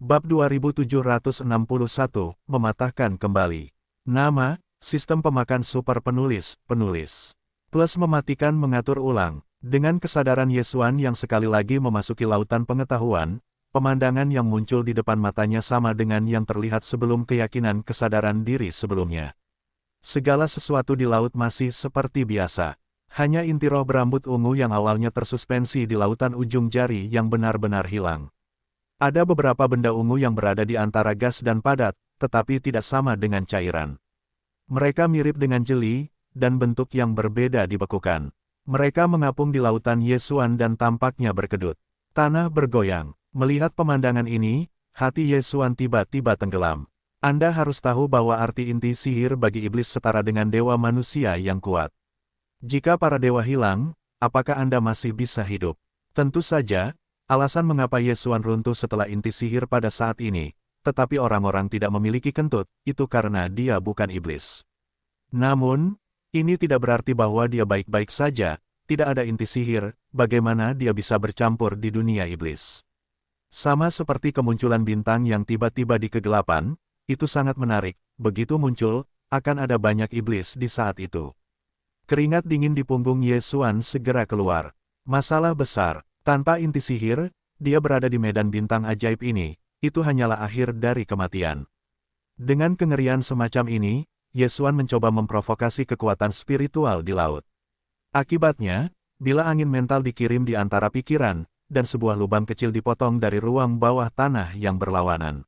Bab 2761, Mematahkan Kembali. Nama, Sistem Pemakan Super Penulis, Plus mematikan mengatur ulang. Dengan kesadaran Yesuan yang sekali lagi memasuki lautan pengetahuan, pemandangan yang muncul di depan matanya sama dengan yang terlihat sebelum keyakinan kesadaran diri sebelumnya. Segala sesuatu di laut masih seperti biasa. Hanya inti roh berambut ungu yang awalnya tersuspensi di lautan ujung jari yang benar-benar hilang. Ada beberapa benda ungu yang berada di antara gas dan padat, tetapi tidak sama dengan cairan. Mereka mirip dengan jeli, dan bentuk yang berbeda dibekukan. Mereka mengapung di lautan Yesuan dan tampaknya berkedut. Tanah bergoyang. Melihat pemandangan ini, hati Yesuan tiba-tiba tenggelam. Anda harus tahu bahwa arti inti sihir bagi iblis setara dengan dewa manusia yang kuat. Jika para dewa hilang, apakah Anda masih bisa hidup? Tentu saja. Alasan mengapa Yesuan runtuh setelah inti sihir pada saat ini, tetapi orang-orang tidak memiliki kentut, itu karena dia bukan iblis. Namun, ini tidak berarti bahwa dia baik-baik saja, tidak ada inti sihir, bagaimana dia bisa bercampur di dunia iblis. Sama seperti kemunculan bintang yang tiba-tiba di kegelapan, itu sangat menarik, begitu muncul, akan ada banyak iblis di saat itu. Keringat dingin di punggung Yesuan segera keluar. Masalah besar. Tanpa inti sihir, dia berada di medan bintang ajaib ini, itu hanyalah akhir dari kematian. Dengan kengerian semacam ini, Yesuan mencoba memprovokasi kekuatan spiritual di laut. Akibatnya, bila angin mental dikirim di antara pikiran, dan sebuah lubang kecil dipotong dari ruang bawah tanah yang berlawanan.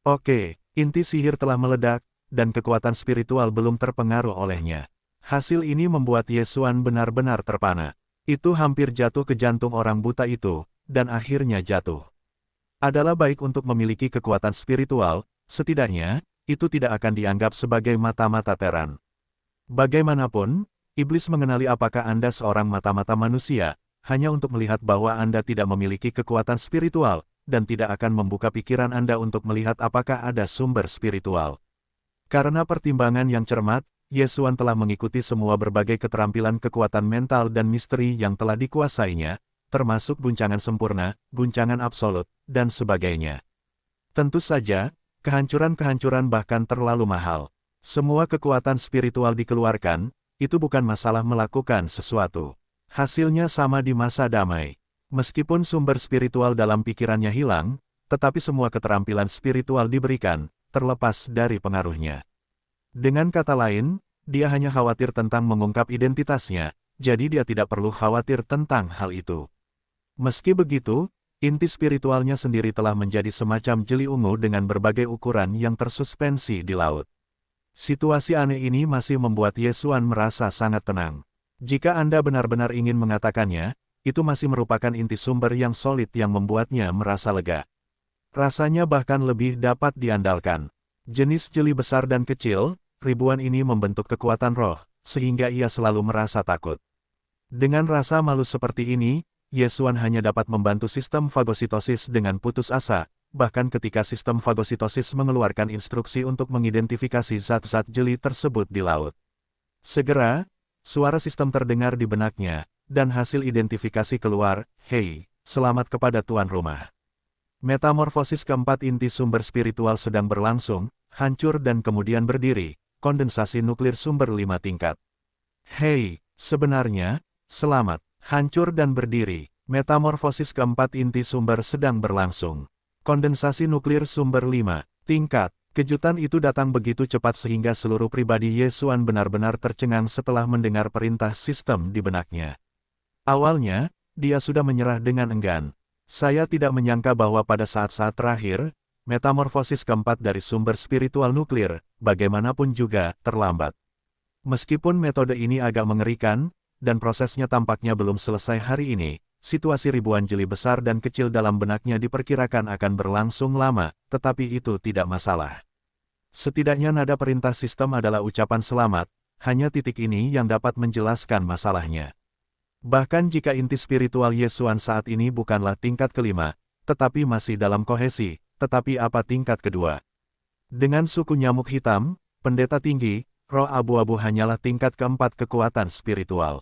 Oke, inti sihir telah meledak, dan kekuatan spiritual belum terpengaruh olehnya. Hasil ini membuat Yesuan benar-benar terpana. Itu hampir jatuh ke jantung orang buta itu, dan akhirnya jatuh. Adalah baik untuk memiliki kekuatan spiritual, setidaknya, itu tidak akan dianggap sebagai mata-mata teran. Bagaimanapun, iblis mengenali apakah Anda seorang mata-mata manusia, hanya untuk melihat bahwa Anda tidak memiliki kekuatan spiritual, dan tidak akan membuka pikiran Anda untuk melihat apakah ada sumber spiritual. Karena pertimbangan yang cermat, Yesuan telah mengikuti semua berbagai keterampilan kekuatan mental dan misteri yang telah dikuasainya, termasuk guncangan sempurna, guncangan absolut, dan sebagainya. Tentu saja, kehancuran-kehancuran bahkan terlalu mahal. Semua kekuatan spiritual dikeluarkan, itu bukan masalah melakukan sesuatu. Hasilnya sama di masa damai. Meskipun sumber spiritual dalam pikirannya hilang, tetapi semua keterampilan spiritual diberikan, terlepas dari pengaruhnya. Dengan kata lain, dia hanya khawatir tentang mengungkap identitasnya, jadi dia tidak perlu khawatir tentang hal itu. Meski begitu, inti spiritualnya sendiri telah menjadi semacam jeli ungu dengan berbagai ukuran yang tersuspensi di laut. Situasi aneh ini masih membuat Yesuan merasa sangat tenang. Jika Anda benar-benar ingin mengatakannya, itu masih merupakan inti sumber yang solid yang membuatnya merasa lega. Rasanya bahkan lebih dapat diandalkan. Jenis jeli besar dan kecil, ribuan ini membentuk kekuatan roh, sehingga ia selalu merasa takut. Dengan rasa malu seperti ini, Yesuan hanya dapat membantu sistem fagositosis dengan putus asa, bahkan ketika sistem fagositosis mengeluarkan instruksi untuk mengidentifikasi zat-zat jeli tersebut di laut. Segera, suara sistem terdengar di benaknya, dan hasil identifikasi keluar, "Hei, selamat kepada tuan rumah." Metamorfosis keempat inti sumber spiritual sedang berlangsung, hancur dan kemudian berdiri. Kondensasi nuklir sumber 5 tingkat. Hei, sebenarnya, selamat, hancur dan berdiri. Metamorfosis keempat inti sumber sedang berlangsung. Kondensasi nuklir sumber 5 tingkat. Kejutan itu datang begitu cepat sehingga seluruh pribadi Yesuan benar-benar tercengang setelah mendengar perintah sistem di benaknya. Awalnya, dia sudah menyerah dengan enggan. Saya tidak menyangka bahwa pada saat-saat terakhir, metamorfosis keempat dari sumber spiritual nuklir, bagaimanapun juga, terlambat. Meskipun metode ini agak mengerikan, dan prosesnya tampaknya belum selesai hari ini, situasi ribuan jeli besar dan kecil dalam benaknya diperkirakan akan berlangsung lama, tetapi itu tidak masalah. Setidaknya nada perintah sistem adalah ucapan selamat, hanya titik ini yang dapat menjelaskan masalahnya. Bahkan jika inti spiritual Yesuan saat ini bukanlah tingkat kelima, tetapi masih dalam kohesi, tetapi apa tingkat kedua? Dengan suku nyamuk hitam, pendeta tinggi, roh abu-abu hanyalah tingkat keempat kekuatan spiritual.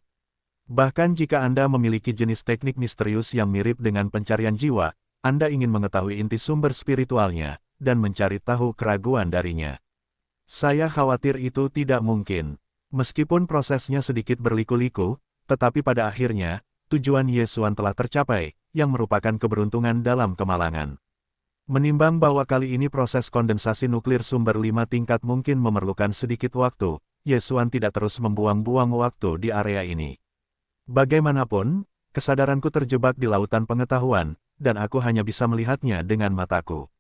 Bahkan jika Anda memiliki jenis teknik misterius yang mirip dengan pencarian jiwa, Anda ingin mengetahui inti sumber spiritualnya, dan mencari tahu keraguan darinya. Saya khawatir itu tidak mungkin. Meskipun prosesnya sedikit berliku-liku, tetapi pada akhirnya, tujuan Yesuan telah tercapai, yang merupakan keberuntungan dalam kemalangan. Menimbang bahwa kali ini proses kondensasi nuklir sumber 5 tingkat mungkin memerlukan sedikit waktu, Yesuan tidak terus membuang-buang waktu di area ini. Bagaimanapun, kesadaranku terjebak di lautan pengetahuan, dan aku hanya bisa melihatnya dengan mataku.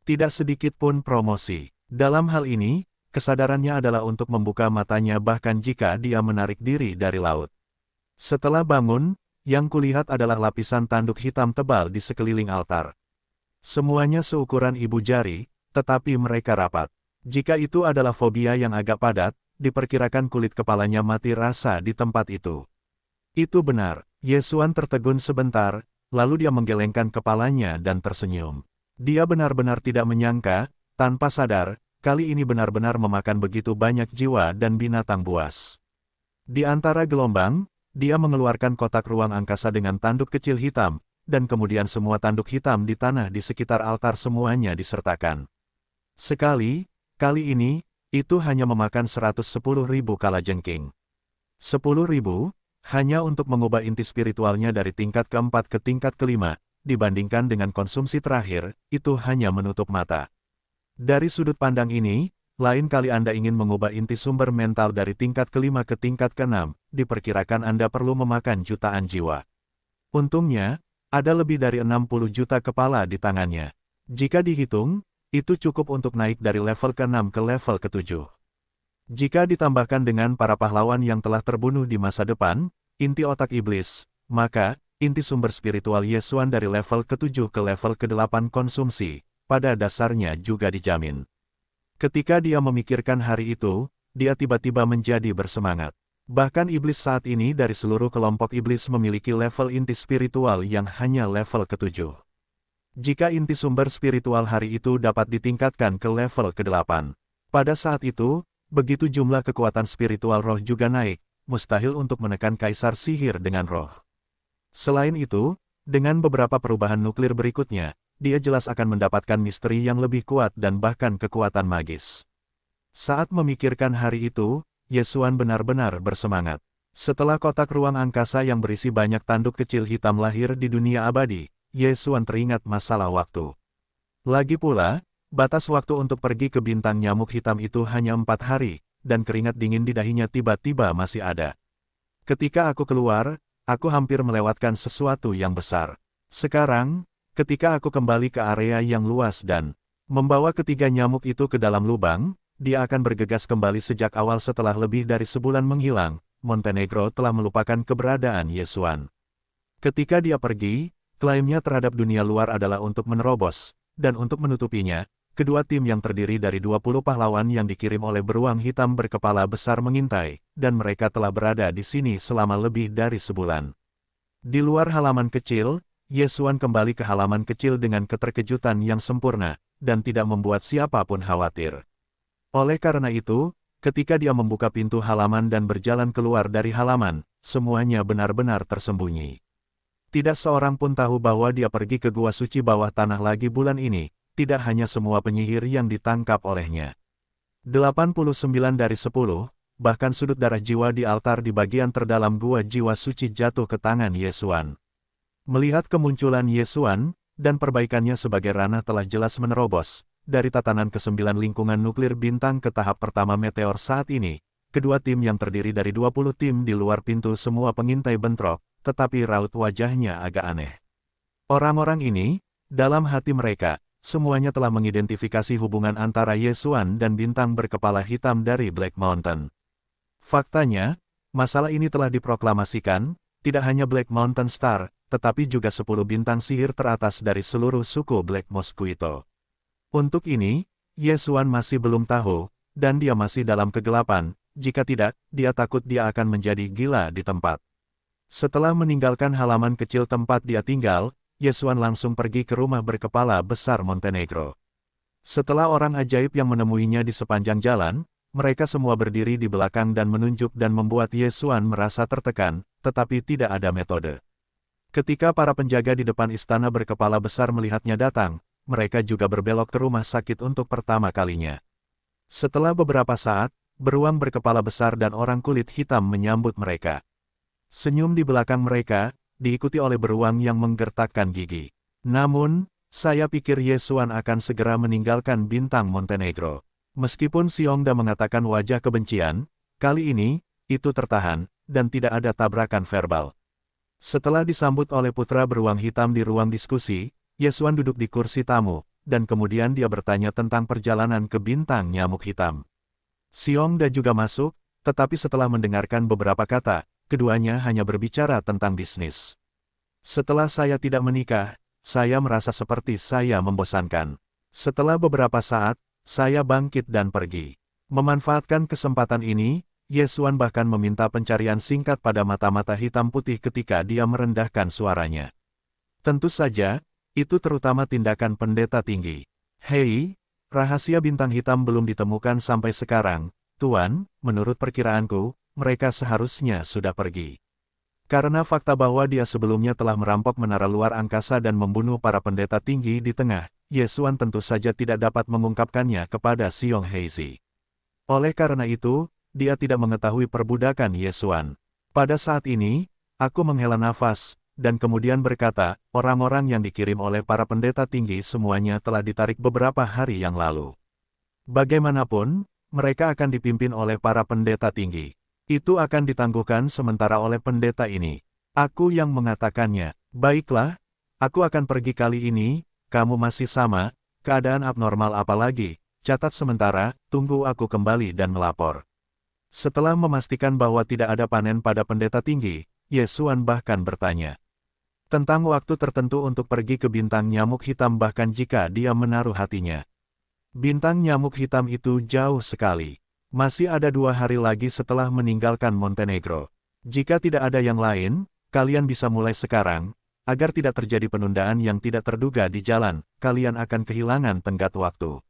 Tidak sedikit pun promosi. Dalam hal ini, kesadarannya adalah untuk membuka matanya bahkan jika dia menarik diri dari laut. Setelah bangun, yang kulihat adalah lapisan tanduk hitam tebal di sekeliling altar. Semuanya seukuran ibu jari, tetapi mereka rapat. Jika itu adalah fobia yang agak padat, diperkirakan kulit kepalanya mati rasa di tempat itu. Itu benar. Yesuan tertegun sebentar, lalu dia menggelengkan kepalanya dan tersenyum. Dia benar-benar tidak menyangka, tanpa sadar, kali ini benar-benar memakan begitu banyak jiwa dan binatang buas. Di antara gelombang, dia mengeluarkan kotak ruang angkasa dengan tanduk kecil hitam, dan kemudian semua tanduk hitam di tanah di sekitar altar semuanya disertakan. Kali ini, itu hanya memakan 110.000 kalajengking. 10.000, hanya untuk mengubah inti spiritualnya dari tingkat keempat ke tingkat kelima, dibandingkan dengan konsumsi terakhir, itu hanya menutup mata. Dari sudut pandang ini, lain kali Anda ingin mengubah inti sumber mental dari tingkat kelima ke tingkat keenam, diperkirakan Anda perlu memakan jutaan jiwa. Untungnya, ada lebih dari 60 juta kepala di tangannya. Jika dihitung, itu cukup untuk naik dari level ke-6 ke level ke-7. Jika ditambahkan dengan para pahlawan yang telah terbunuh di masa depan, inti otak iblis, maka, inti sumber spiritual Yesuan dari level ke-7 ke level ke-8 konsumsi, pada dasarnya juga dijamin. Ketika dia memikirkan hari itu, dia tiba-tiba menjadi bersemangat. Bahkan iblis saat ini dari seluruh kelompok iblis memiliki level inti spiritual yang hanya level ke-7. Jika inti sumber spiritual hari itu dapat ditingkatkan ke level ke-8, pada saat itu, begitu jumlah kekuatan spiritual roh juga naik, mustahil untuk menekan kaisar sihir dengan roh. Selain itu, dengan beberapa perubahan nuklir berikutnya, dia jelas akan mendapatkan misteri yang lebih kuat dan bahkan kekuatan magis. Saat memikirkan hari itu, Yesuan benar-benar bersemangat. Setelah kotak ruang angkasa yang berisi banyak tanduk kecil hitam lahir di dunia abadi, Yesuan teringat masalah waktu. Lagi pula, batas waktu untuk pergi ke bintang nyamuk hitam itu hanya 4 hari, dan keringat dingin di dahinya tiba-tiba masih ada. Ketika aku keluar, aku hampir melewatkan sesuatu yang besar. Sekarang, ketika aku kembali ke area yang luas dan membawa ketiga nyamuk itu ke dalam lubang, dia akan bergegas kembali sejak awal setelah lebih dari sebulan menghilang. Montenegro telah melupakan keberadaan Yesuan. Ketika dia pergi, klaimnya terhadap dunia luar adalah untuk menerobos, dan untuk menutupinya, kedua tim yang terdiri dari 20 pahlawan yang dikirim oleh beruang hitam berkepala besar mengintai, dan mereka telah berada di sini selama lebih dari sebulan. Di luar halaman kecil, Yesuan kembali ke halaman kecil dengan keterkejutan yang sempurna, dan tidak membuat siapapun khawatir. Oleh karena itu, ketika dia membuka pintu halaman dan berjalan keluar dari halaman, semuanya benar-benar tersembunyi. Tidak seorang pun tahu bahwa dia pergi ke gua suci bawah tanah lagi bulan ini, tidak hanya semua penyihir yang ditangkap olehnya. 89 dari 10, bahkan sudut darah jiwa di altar di bagian terdalam gua jiwa suci jatuh ke tangan Yesuan. Melihat kemunculan Yesuan, dan perbaikannya sebagai ranah telah jelas menerobos, dari tatanan ke-9 lingkungan nuklir bintang ke tahap pertama meteor saat ini, kedua tim yang terdiri dari 20 tim di luar pintu semua pengintai bentrok, tetapi raut wajahnya agak aneh. Orang-orang ini, dalam hati mereka, semuanya telah mengidentifikasi hubungan antara Yesuan dan bintang berkepala hitam dari Black Mountain. Faktanya, masalah ini telah diproklamasikan, tidak hanya Black Mountain Star, tetapi juga 10 bintang sihir teratas dari seluruh suku Black Mosquito. Untuk ini, Yesuan masih belum tahu, dan dia masih dalam kegelapan, jika tidak, dia takut dia akan menjadi gila di tempat. Setelah meninggalkan halaman kecil tempat dia tinggal, Yesuan langsung pergi ke rumah berkepala besar Montenegro. Setelah orang ajaib yang menemuinya di sepanjang jalan, mereka semua berdiri di belakang dan menunjuk dan membuat Yesuan merasa tertekan, tetapi tidak ada metode. Ketika para penjaga di depan istana berkepala besar melihatnya datang, mereka juga berbelok ke rumah sakit untuk pertama kalinya. Setelah beberapa saat, beruang berkepala besar dan orang kulit hitam menyambut mereka. Senyum di belakang mereka, diikuti oleh beruang yang menggertakkan gigi. Namun, saya pikir Yesuan akan segera meninggalkan bintang Montenegro. Meskipun Xiongda mengatakan wajah kebencian, kali ini, itu tertahan, dan tidak ada tabrakan verbal. Setelah disambut oleh putra beruang hitam di ruang diskusi, Yesuan duduk di kursi tamu, dan kemudian dia bertanya tentang perjalanan ke bintang nyamuk hitam. Xiongda juga masuk, tetapi setelah mendengarkan beberapa kata, keduanya hanya berbicara tentang bisnis. Setelah saya tidak menikah, saya merasa seperti saya membosankan. Setelah beberapa saat, saya bangkit dan pergi. Memanfaatkan kesempatan ini, Yesuan bahkan meminta pencarian singkat pada mata-mata hitam putih ketika dia merendahkan suaranya. Tentu saja, itu terutama tindakan pendeta tinggi. Hei, rahasia bintang hitam belum ditemukan sampai sekarang, Tuan, menurut perkiraanku, mereka seharusnya sudah pergi. Karena fakta bahwa dia sebelumnya telah merampok menara luar angkasa dan membunuh para pendeta tinggi di tengah, Yesuan tentu saja tidak dapat mengungkapkannya kepada Xiong Heizi. Oleh karena itu, dia tidak mengetahui perbudakan Yesuan. Pada saat ini, aku menghela nafas, dan kemudian berkata, orang-orang yang dikirim oleh para pendeta tinggi semuanya telah ditarik beberapa hari yang lalu. Bagaimanapun, mereka akan dipimpin oleh para pendeta tinggi. Itu akan ditangguhkan sementara oleh pendeta ini. Aku yang mengatakannya, baiklah, aku akan pergi kali ini, kamu masih sama, keadaan abnormal apalagi, catat sementara, tunggu aku kembali dan melapor. Setelah memastikan bahwa tidak ada panen pada pendeta tinggi, Yesuan bahkan bertanya tentang waktu tertentu untuk pergi ke bintang nyamuk hitam bahkan jika dia menaruh hatinya. Bintang nyamuk hitam itu jauh sekali. Masih ada 2 hari lagi setelah meninggalkan Montenegro. Jika tidak ada yang lain, kalian bisa mulai sekarang, agar tidak terjadi penundaan yang tidak terduga di jalan, kalian akan kehilangan tenggat waktu.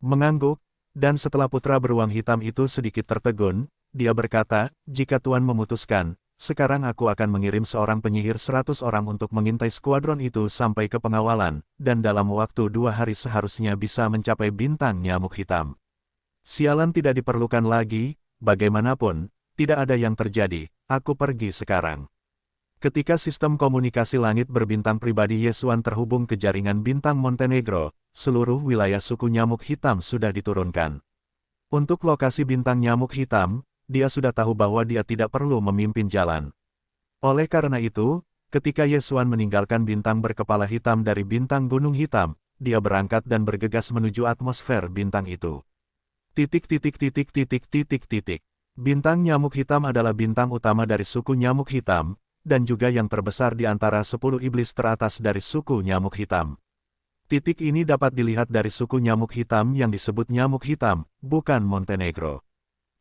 Mengangguk, dan setelah putra beruang hitam itu sedikit tertegun, dia berkata, jika Tuan memutuskan, sekarang aku akan mengirim seorang penyihir 100 orang untuk mengintai skuadron itu sampai ke pengawalan, dan dalam waktu 2 hari seharusnya bisa mencapai bintang nyamuk hitam. Sialan tidak diperlukan lagi, bagaimanapun, tidak ada yang terjadi, aku pergi sekarang. Ketika sistem komunikasi langit berbintang pribadi Yesuan terhubung ke jaringan bintang Montenegro, seluruh wilayah suku nyamuk hitam sudah diturunkan. Untuk lokasi bintang nyamuk hitam, dia sudah tahu bahwa dia tidak perlu memimpin jalan. Oleh karena itu, ketika Yesuan meninggalkan bintang berkepala hitam dari bintang gunung hitam, dia berangkat dan bergegas menuju atmosfer bintang itu. Bintang nyamuk hitam adalah bintang utama dari suku nyamuk hitam, dan juga yang terbesar di antara 10 iblis teratas dari suku nyamuk hitam. Titik ini dapat dilihat dari suku nyamuk hitam yang disebut nyamuk hitam, bukan Montenegro.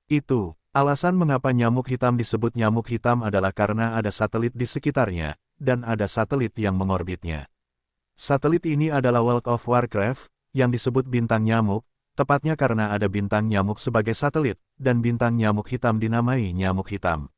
Itu, alasan mengapa nyamuk hitam disebut nyamuk hitam adalah karena ada satelit di sekitarnya, dan ada satelit yang mengorbitnya. Satelit ini adalah World of Warcraft, yang disebut bintang nyamuk, tepatnya karena ada bintang nyamuk sebagai satelit, dan bintang nyamuk hitam dinamai nyamuk hitam.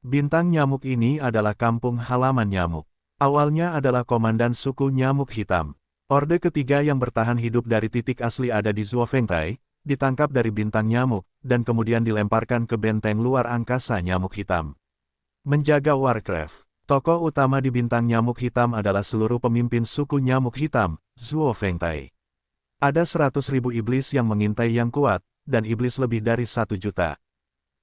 Bintang nyamuk ini adalah kampung halaman nyamuk. Awalnya adalah komandan suku nyamuk hitam. Orde ketiga yang bertahan hidup dari titik asli ada di Zuofengtai, ditangkap dari bintang nyamuk, dan kemudian dilemparkan ke benteng luar angkasa nyamuk hitam. Menjaga Warcraft. Tokoh utama di bintang nyamuk hitam adalah seluruh pemimpin suku nyamuk hitam, Zuofengtai. Ada 100.000 iblis yang mengintai yang kuat, dan iblis lebih dari 1 juta.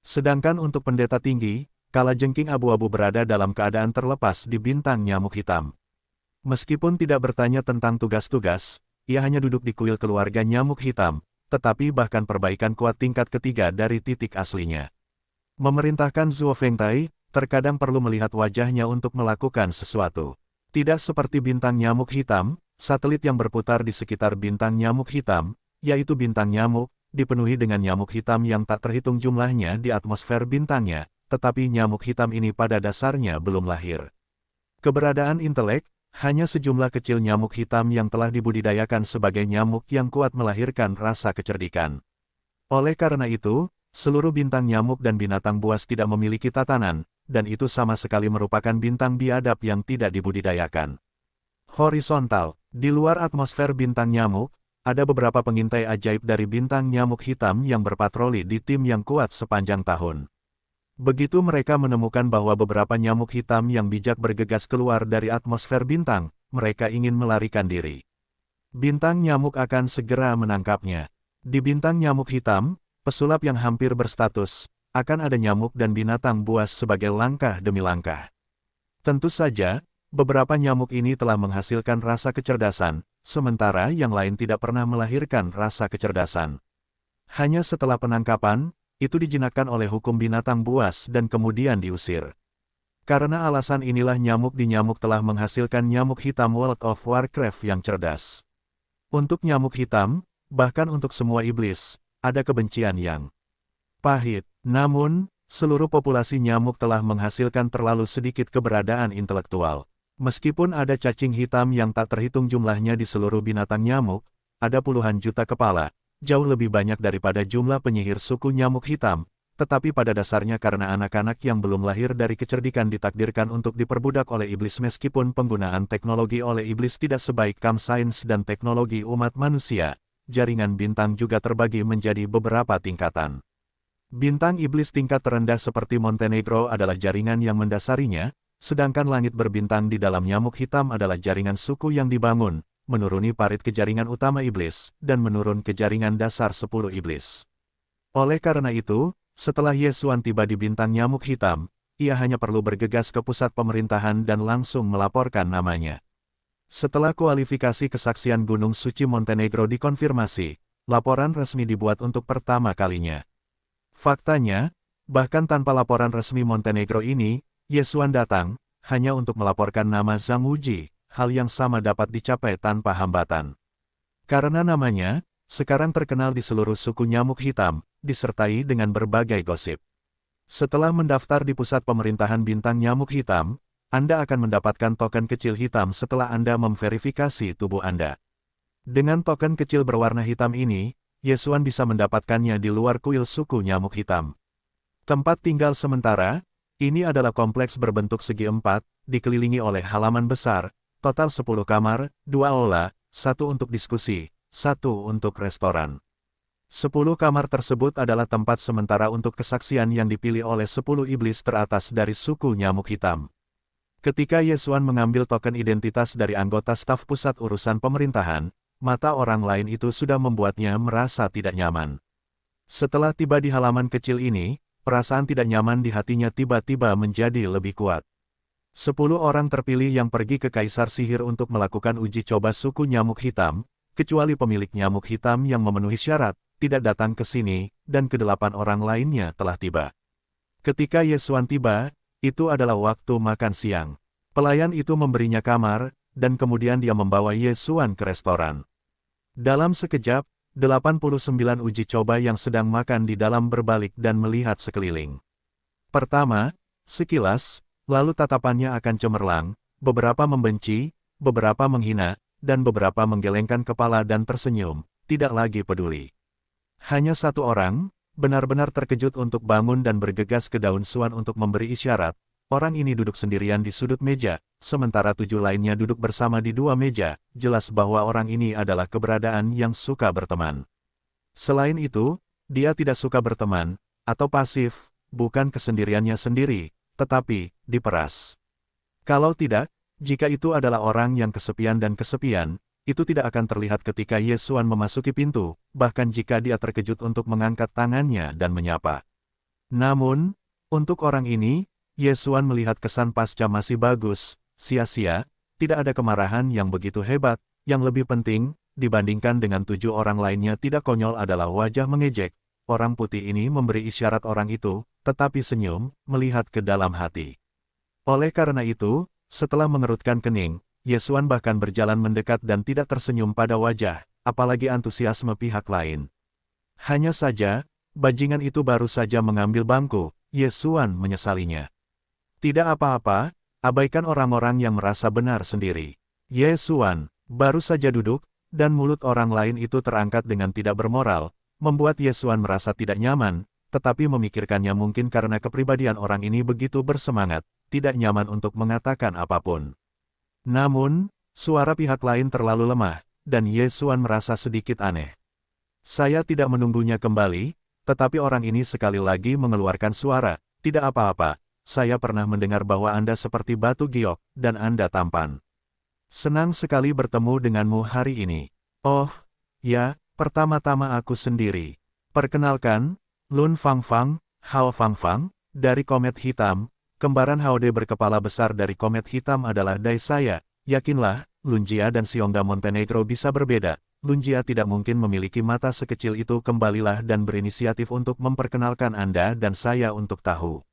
Sedangkan untuk pendeta tinggi, kalajengking abu-abu berada dalam keadaan terlepas di bintang nyamuk hitam. Meskipun tidak bertanya tentang tugas-tugas, ia hanya duduk di kuil keluarga nyamuk hitam, tetapi bahkan perbaikan kuat tingkat ketiga dari titik aslinya. Memerintahkan Zuofengtai, terkadang perlu melihat wajahnya untuk melakukan sesuatu. Tidak seperti bintang nyamuk hitam, satelit yang berputar di sekitar bintang nyamuk hitam, yaitu bintang nyamuk, dipenuhi dengan nyamuk hitam yang tak terhitung jumlahnya di atmosfer bintangnya, tetapi nyamuk hitam ini pada dasarnya belum lahir. Keberadaan intelek, hanya sejumlah kecil nyamuk hitam yang telah dibudidayakan sebagai nyamuk yang kuat melahirkan rasa kecerdikan. Oleh karena itu, seluruh bintang nyamuk dan binatang buas tidak memiliki tatanan, dan itu sama sekali merupakan bintang biadab yang tidak dibudidayakan. Horizontal, di luar atmosfer bintang nyamuk, ada beberapa pengintai ajaib dari bintang nyamuk hitam yang berpatroli di tim yang kuat sepanjang tahun. Begitu mereka menemukan bahwa beberapa nyamuk hitam yang bijak bergegas keluar dari atmosfer bintang, mereka ingin melarikan diri. Bintang nyamuk akan segera menangkapnya. Di bintang nyamuk hitam, pesulap yang hampir berstatus, akan ada nyamuk dan binatang buas sebagai langkah demi langkah. Tentu saja, beberapa nyamuk ini telah menghasilkan rasa kecerdasan, sementara yang lain tidak pernah melahirkan rasa kecerdasan. Hanya setelah penangkapan, itu dijinakkan oleh hukum binatang buas dan kemudian diusir. Karena alasan inilah nyamuk di nyamuk telah menghasilkan nyamuk hitam World of Warcraft yang cerdas. Untuk nyamuk hitam, bahkan untuk semua iblis, ada kebencian yang pahit. Namun, seluruh populasi nyamuk telah menghasilkan terlalu sedikit keberadaan intelektual. Meskipun ada cacing hitam yang tak terhitung jumlahnya di seluruh binatang nyamuk, ada puluhan juta kepala, jauh lebih banyak daripada jumlah penyihir suku nyamuk hitam, tetapi pada dasarnya karena anak-anak yang belum lahir dari kecerdikan ditakdirkan untuk diperbudak oleh iblis meskipun penggunaan teknologi oleh iblis tidak sebaik sains dan teknologi umat manusia, jaringan bintang juga terbagi menjadi beberapa tingkatan. Bintang iblis tingkat terendah seperti Montenegro adalah jaringan yang mendasarinya, sedangkan langit berbintang di dalam nyamuk hitam adalah jaringan suku yang dibangun, menuruni parit ke jaringan utama iblis, dan menurun ke jaringan dasar 10 iblis. Oleh karena itu, setelah Yesuan tiba di bintang nyamuk hitam, ia hanya perlu bergegas ke pusat pemerintahan dan langsung melaporkan namanya. Setelah kualifikasi kesaksian Gunung Suci Montenegro dikonfirmasi, laporan resmi dibuat untuk pertama kalinya. Faktanya, bahkan tanpa laporan resmi Montenegro ini, Yesuan datang, hanya untuk melaporkan nama Zhang Wuji. Hal yang sama dapat dicapai tanpa hambatan. Karena namanya, sekarang terkenal di seluruh suku nyamuk hitam, disertai dengan berbagai gosip. Setelah mendaftar di pusat pemerintahan bintang nyamuk hitam, Anda akan mendapatkan token kecil hitam setelah Anda memverifikasi tubuh Anda. Dengan token kecil berwarna hitam ini, Yesuan bisa mendapatkannya di luar kuil suku nyamuk hitam. Tempat tinggal sementara, ini adalah kompleks berbentuk segi empat, dikelilingi oleh halaman besar, total 10 kamar, 2 aula, 1 untuk diskusi, 1 untuk restoran. 10 kamar tersebut adalah tempat sementara untuk kesaksian yang dipilih oleh 10 iblis teratas dari suku nyamuk hitam. Ketika Yesuan mengambil token identitas dari anggota staf pusat urusan pemerintahan, mata orang lain itu sudah membuatnya merasa tidak nyaman. Setelah tiba di halaman kecil ini, perasaan tidak nyaman di hatinya tiba-tiba menjadi lebih kuat. 10 orang terpilih yang pergi ke Kaisar Sihir untuk melakukan uji coba suku nyamuk hitam, kecuali pemilik nyamuk hitam yang memenuhi syarat, tidak datang ke sini, dan ke-8 orang lainnya telah tiba. Ketika Yesuan tiba, itu adalah waktu makan siang. Pelayan itu memberinya kamar, dan kemudian dia membawa Yesuan ke restoran. Dalam sekejap, 89 uji coba yang sedang makan di dalam berbalik dan melihat sekeliling. Pertama, sekilas, lalu tatapannya akan cemerlang, beberapa membenci, beberapa menghina, dan beberapa menggelengkan kepala dan tersenyum, tidak lagi peduli. Hanya satu orang, benar-benar terkejut untuk bangun dan bergegas ke daun suan untuk memberi isyarat. Orang ini duduk sendirian di sudut meja, sementara 7 lainnya duduk bersama di 2 meja, jelas bahwa orang ini adalah keberadaan yang suka berteman. Selain itu, dia tidak suka berteman, atau pasif, bukan kesendiriannya sendiri, tetapi diperas. Kalau tidak, jika itu adalah orang yang kesepian dan kesepian, itu tidak akan terlihat ketika Yesuan memasuki pintu, bahkan jika dia terkejut untuk mengangkat tangannya dan menyapa. Namun, untuk orang ini, Yesuan melihat kesan pasca masih bagus, sia-sia, tidak ada kemarahan yang begitu hebat, yang lebih penting, dibandingkan dengan 7 orang lainnya tidak konyol adalah wajah mengejek. Orang putih ini memberi isyarat orang itu, tetapi senyum, melihat ke dalam hati. Oleh karena itu, setelah mengerutkan kening, Yesuan bahkan berjalan mendekat dan tidak tersenyum pada wajah, apalagi antusiasme pihak lain. Hanya saja, bajingan itu baru saja mengambil bangku, Yesuan menyesalinya. Tidak apa-apa, abaikan orang-orang yang merasa benar sendiri. Yesuan, baru saja duduk, dan mulut orang lain itu terangkat dengan tidak bermoral, membuat Yesuan merasa tidak nyaman, tetapi memikirkannya mungkin karena kepribadian orang ini begitu bersemangat, tidak nyaman untuk mengatakan apapun. Namun, suara pihak lain terlalu lemah, dan Ye Xuan merasa sedikit aneh. Saya tidak menunggunya kembali, tetapi orang ini sekali lagi mengeluarkan suara, tidak apa-apa, saya pernah mendengar bahwa Anda seperti batu giok, dan Anda tampan. Senang sekali bertemu denganmu hari ini. Oh, ya, pertama-tama aku sendiri. Perkenalkan, Lun Fangfang, Hao Fangfang, dari Komet Hitam, kembaran Haode berkepala besar dari Komet Hitam adalah Dai saya. Yakinlah, Lunjia dan Xiongda Montenegro bisa berbeda. Lunjia tidak mungkin memiliki mata sekecil itu. Kembalilah dan berinisiatif untuk memperkenalkan Anda dan saya untuk tahu.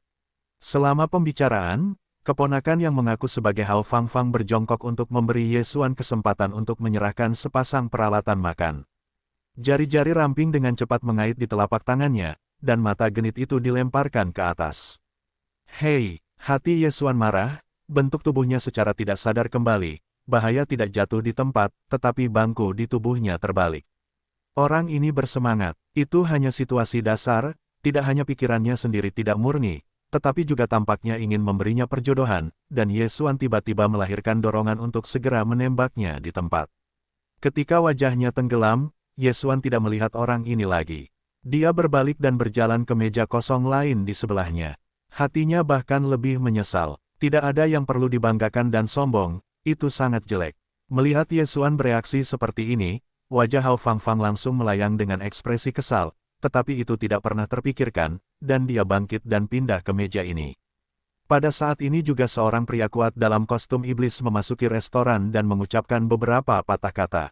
Selama pembicaraan, keponakan yang mengaku sebagai Hao Fangfang berjongkok untuk memberi Ye Xuan kesempatan untuk menyerahkan sepasang peralatan makan. Jari-jari ramping dengan cepat mengait di telapak tangannya, dan mata genit itu dilemparkan ke atas. Hei, hati Ye Xuan marah, bentuk tubuhnya secara tidak sadar kembali, bahaya tidak jatuh di tempat, tetapi bangku di tubuhnya terbalik. Orang ini bersemangat, itu hanya situasi dasar, tidak hanya pikirannya sendiri tidak murni, tetapi juga tampaknya ingin memberinya perjodohan, dan Ye Xuan tiba-tiba melahirkan dorongan untuk segera menembaknya di tempat. Ketika wajahnya tenggelam, Ye Xuan tidak melihat orang ini lagi. Dia berbalik dan berjalan ke meja kosong lain di sebelahnya. Hatinya bahkan lebih menyesal. Tidak ada yang perlu dibanggakan dan sombong, itu sangat jelek. Melihat Ye Xuan bereaksi seperti ini, wajah Hao Fangfang langsung melayang dengan ekspresi kesal, tetapi itu tidak pernah terpikirkan, dan dia bangkit dan pindah ke meja ini. Pada saat ini juga seorang pria kuat dalam kostum iblis memasuki restoran dan mengucapkan beberapa patah kata.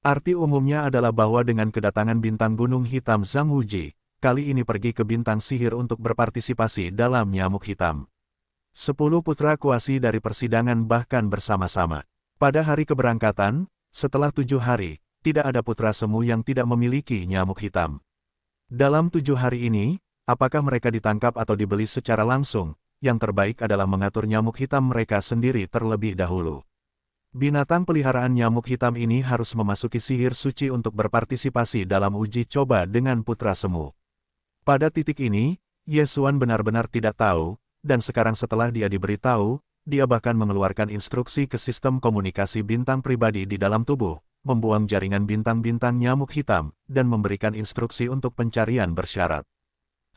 Arti umumnya adalah bahwa dengan kedatangan bintang gunung hitam Zhang Wuji, kali ini pergi ke bintang sihir untuk berpartisipasi dalam nyamuk hitam. 10 putra kuasi dari persidangan bahkan bersama-sama. Pada hari keberangkatan, setelah 7 hari, tidak ada putra semu yang tidak memiliki nyamuk hitam. Dalam 7 hari ini, apakah mereka ditangkap atau dibeli secara langsung, yang terbaik adalah mengatur nyamuk hitam mereka sendiri terlebih dahulu. Binatang peliharaan nyamuk hitam ini harus memasuki sihir suci untuk berpartisipasi dalam uji coba dengan putra semu. Pada titik ini, Ye Xuan benar-benar tidak tahu, dan sekarang setelah dia diberitahu, dia bahkan mengeluarkan instruksi ke sistem komunikasi bintang pribadi di dalam tubuh, membuang jaringan bintang-bintang nyamuk hitam, dan memberikan instruksi untuk pencarian bersyarat.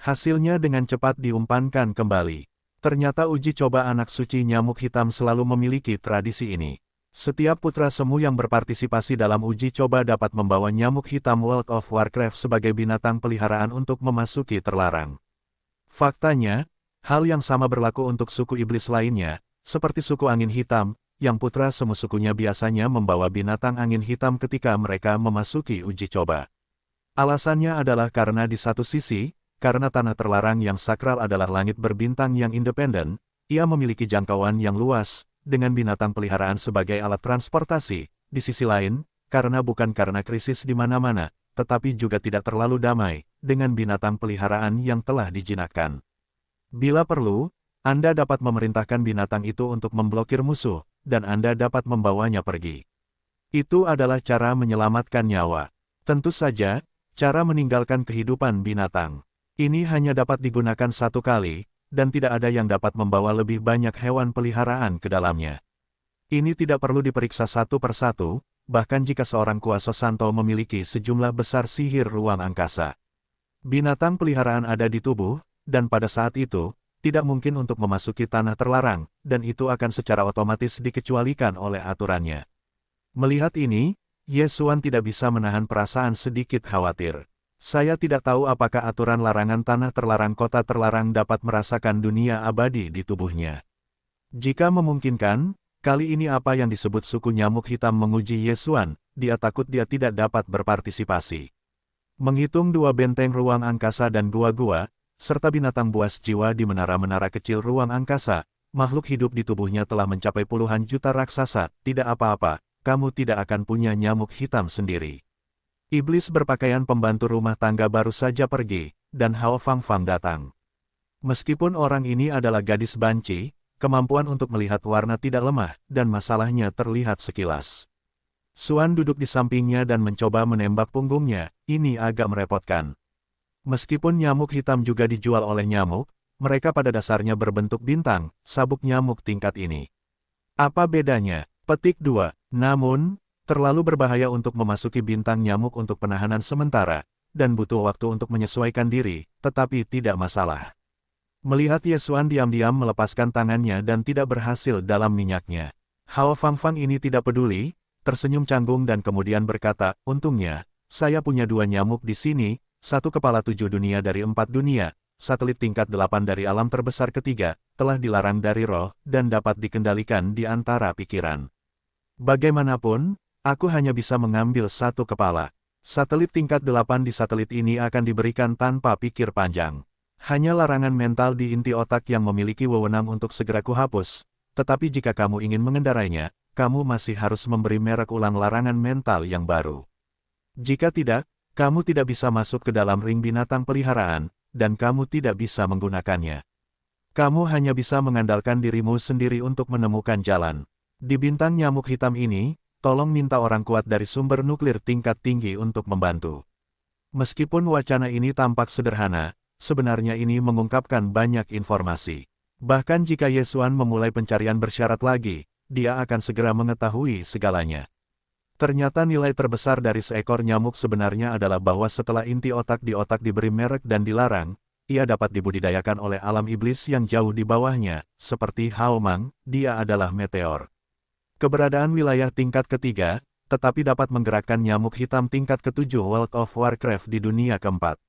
Hasilnya dengan cepat diumpankan kembali. Ternyata uji coba anak suci nyamuk hitam selalu memiliki tradisi ini. Setiap putra semu yang berpartisipasi dalam uji coba dapat membawa nyamuk hitam World of Warcraft sebagai binatang peliharaan untuk memasuki terlarang. Faktanya, hal yang sama berlaku untuk suku iblis lainnya, seperti suku angin hitam, yang putra semu sukunya biasanya membawa binatang angin hitam ketika mereka memasuki uji coba. Alasannya adalah karena di satu sisi, karena tanah terlarang yang sakral adalah langit berbintang yang independen, ia memiliki jangkauan yang luas, dengan binatang peliharaan sebagai alat transportasi. Di sisi lain, karena bukan karena krisis di mana-mana, tetapi juga tidak terlalu damai, dengan binatang peliharaan yang telah dijinakkan. Bila perlu, Anda dapat memerintahkan binatang itu untuk memblokir musuh, dan Anda dapat membawanya pergi. Itu adalah cara menyelamatkan nyawa. Tentu saja, cara meninggalkan kehidupan binatang. Ini hanya dapat digunakan satu kali, dan tidak ada yang dapat membawa lebih banyak hewan peliharaan ke dalamnya. Ini tidak perlu diperiksa satu persatu, bahkan jika seorang kuasa santo memiliki sejumlah besar sihir ruang angkasa. Binatang peliharaan ada di tubuh, dan pada saat itu, tidak mungkin untuk memasuki tanah terlarang, dan itu akan secara otomatis dikecualikan oleh aturannya. Melihat ini, Ye Xuan tidak bisa menahan perasaan sedikit khawatir. Saya tidak tahu apakah aturan larangan tanah terlarang kota terlarang dapat merasakan dunia abadi di tubuhnya. Jika memungkinkan, kali ini apa yang disebut suku nyamuk hitam menguji Ye Xuan, dia takut dia tidak dapat berpartisipasi. Menghitung 2 benteng ruang angkasa dan gua-gua, serta binatang buas jiwa di menara-menara kecil ruang angkasa, makhluk hidup di tubuhnya telah mencapai puluhan juta raksasa, tidak apa-apa, kamu tidak akan punya nyamuk hitam sendiri. Iblis berpakaian pembantu rumah tangga baru saja pergi, dan Hao Fangfang datang. Meskipun orang ini adalah gadis banci, kemampuan untuk melihat warna tidak lemah, dan masalahnya terlihat sekilas. Xuan duduk di sampingnya dan mencoba menembak punggungnya, ini agak merepotkan. Meskipun nyamuk hitam juga dijual oleh nyamuk, mereka pada dasarnya berbentuk bintang, sabuk nyamuk tingkat ini. Apa bedanya? Petik 2. Namun, terlalu berbahaya untuk memasuki bintang nyamuk untuk penahanan sementara, dan butuh waktu untuk menyesuaikan diri, tetapi tidak masalah. Melihat Yesuan diam-diam melepaskan tangannya dan tidak berhasil dalam minyaknya. Hao Fangfang ini tidak peduli, tersenyum canggung dan kemudian berkata, untungnya, saya punya 2 nyamuk di sini, 1 kepala 7 dunia dari 4 dunia, satelit tingkat 8 dari alam terbesar ketiga, telah dilarang dari roh, dan dapat dikendalikan di antara pikiran. Bagaimanapun, aku hanya bisa mengambil 1 kepala. Satelit tingkat 8 di satelit ini akan diberikan tanpa pikir panjang. Hanya larangan mental di inti otak yang memiliki wewenang untuk segera kuhapus, tetapi jika kamu ingin mengendarainya, kamu masih harus memberi merek ulang larangan mental yang baru. Jika tidak, kamu tidak bisa masuk ke dalam ring binatang peliharaan, dan kamu tidak bisa menggunakannya. Kamu hanya bisa mengandalkan dirimu sendiri untuk menemukan jalan. Di bintang nyamuk hitam ini, tolong minta orang kuat dari sumber nuklir tingkat tinggi untuk membantu. Meskipun wacana ini tampak sederhana, sebenarnya ini mengungkapkan banyak informasi. Bahkan jika Yesuan memulai pencarian bersyarat lagi, dia akan segera mengetahui segalanya. Ternyata nilai terbesar dari seekor nyamuk sebenarnya adalah bahwa setelah inti otak di otak diberi merek dan dilarang, ia dapat dibudidayakan oleh alam iblis yang jauh di bawahnya, seperti Haomang, dia adalah meteor. Keberadaan wilayah tingkat ketiga, tetapi dapat menggerakkan nyamuk hitam tingkat ketujuh World of Warcraft di dunia keempat.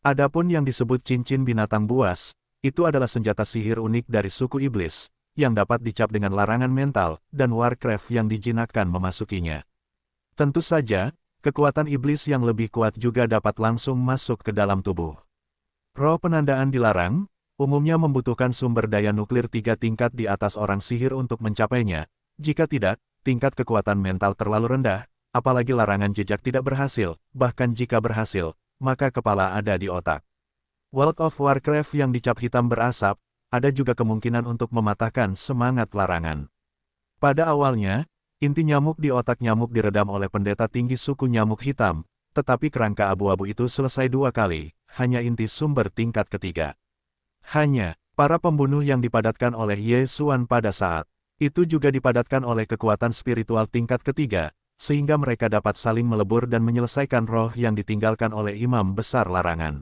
Adapun yang disebut cincin binatang buas, itu adalah senjata sihir unik dari suku iblis, yang dapat dicap dengan larangan mental, dan Warcraft yang dijinakkan memasukinya. Tentu saja, kekuatan iblis yang lebih kuat juga dapat langsung masuk ke dalam tubuh. Roh penandaan dilarang, umumnya membutuhkan sumber daya nuklir 3 tingkat di atas orang sihir untuk mencapainya, jika tidak, tingkat kekuatan mental terlalu rendah, apalagi larangan jejak tidak berhasil, bahkan jika berhasil, maka kepala ada di otak. World of Warcraft yang dicap hitam berasap, ada juga kemungkinan untuk mematahkan semangat larangan. Pada awalnya, inti nyamuk di otak nyamuk diredam oleh pendeta tinggi suku nyamuk hitam, tetapi kerangka abu-abu itu selesai 2 kali, hanya inti sumber tingkat ketiga. Hanya, para pembunuh yang dipadatkan oleh Yesuan pada saat itu juga dipadatkan oleh kekuatan spiritual tingkat ketiga, sehingga mereka dapat saling melebur dan menyelesaikan roh yang ditinggalkan oleh imam besar larangan.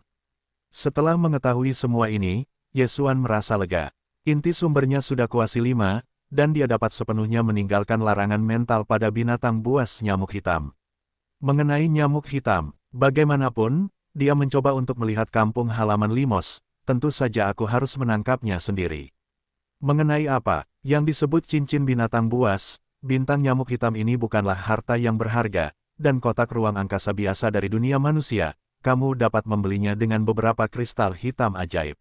Setelah mengetahui semua ini, Yesuan merasa lega. Inti sumbernya sudah kuasi 5, dan dia dapat sepenuhnya meninggalkan larangan mental pada binatang buas nyamuk hitam. Mengenai nyamuk hitam, bagaimanapun, dia mencoba untuk melihat kampung halaman Limos, tentu saja aku harus menangkapnya sendiri. Mengenai apa yang disebut cincin binatang buas, bintang nyamuk hitam ini bukanlah harta yang berharga, dan kotak ruang angkasa biasa dari dunia manusia, kamu dapat membelinya dengan beberapa kristal hitam ajaib.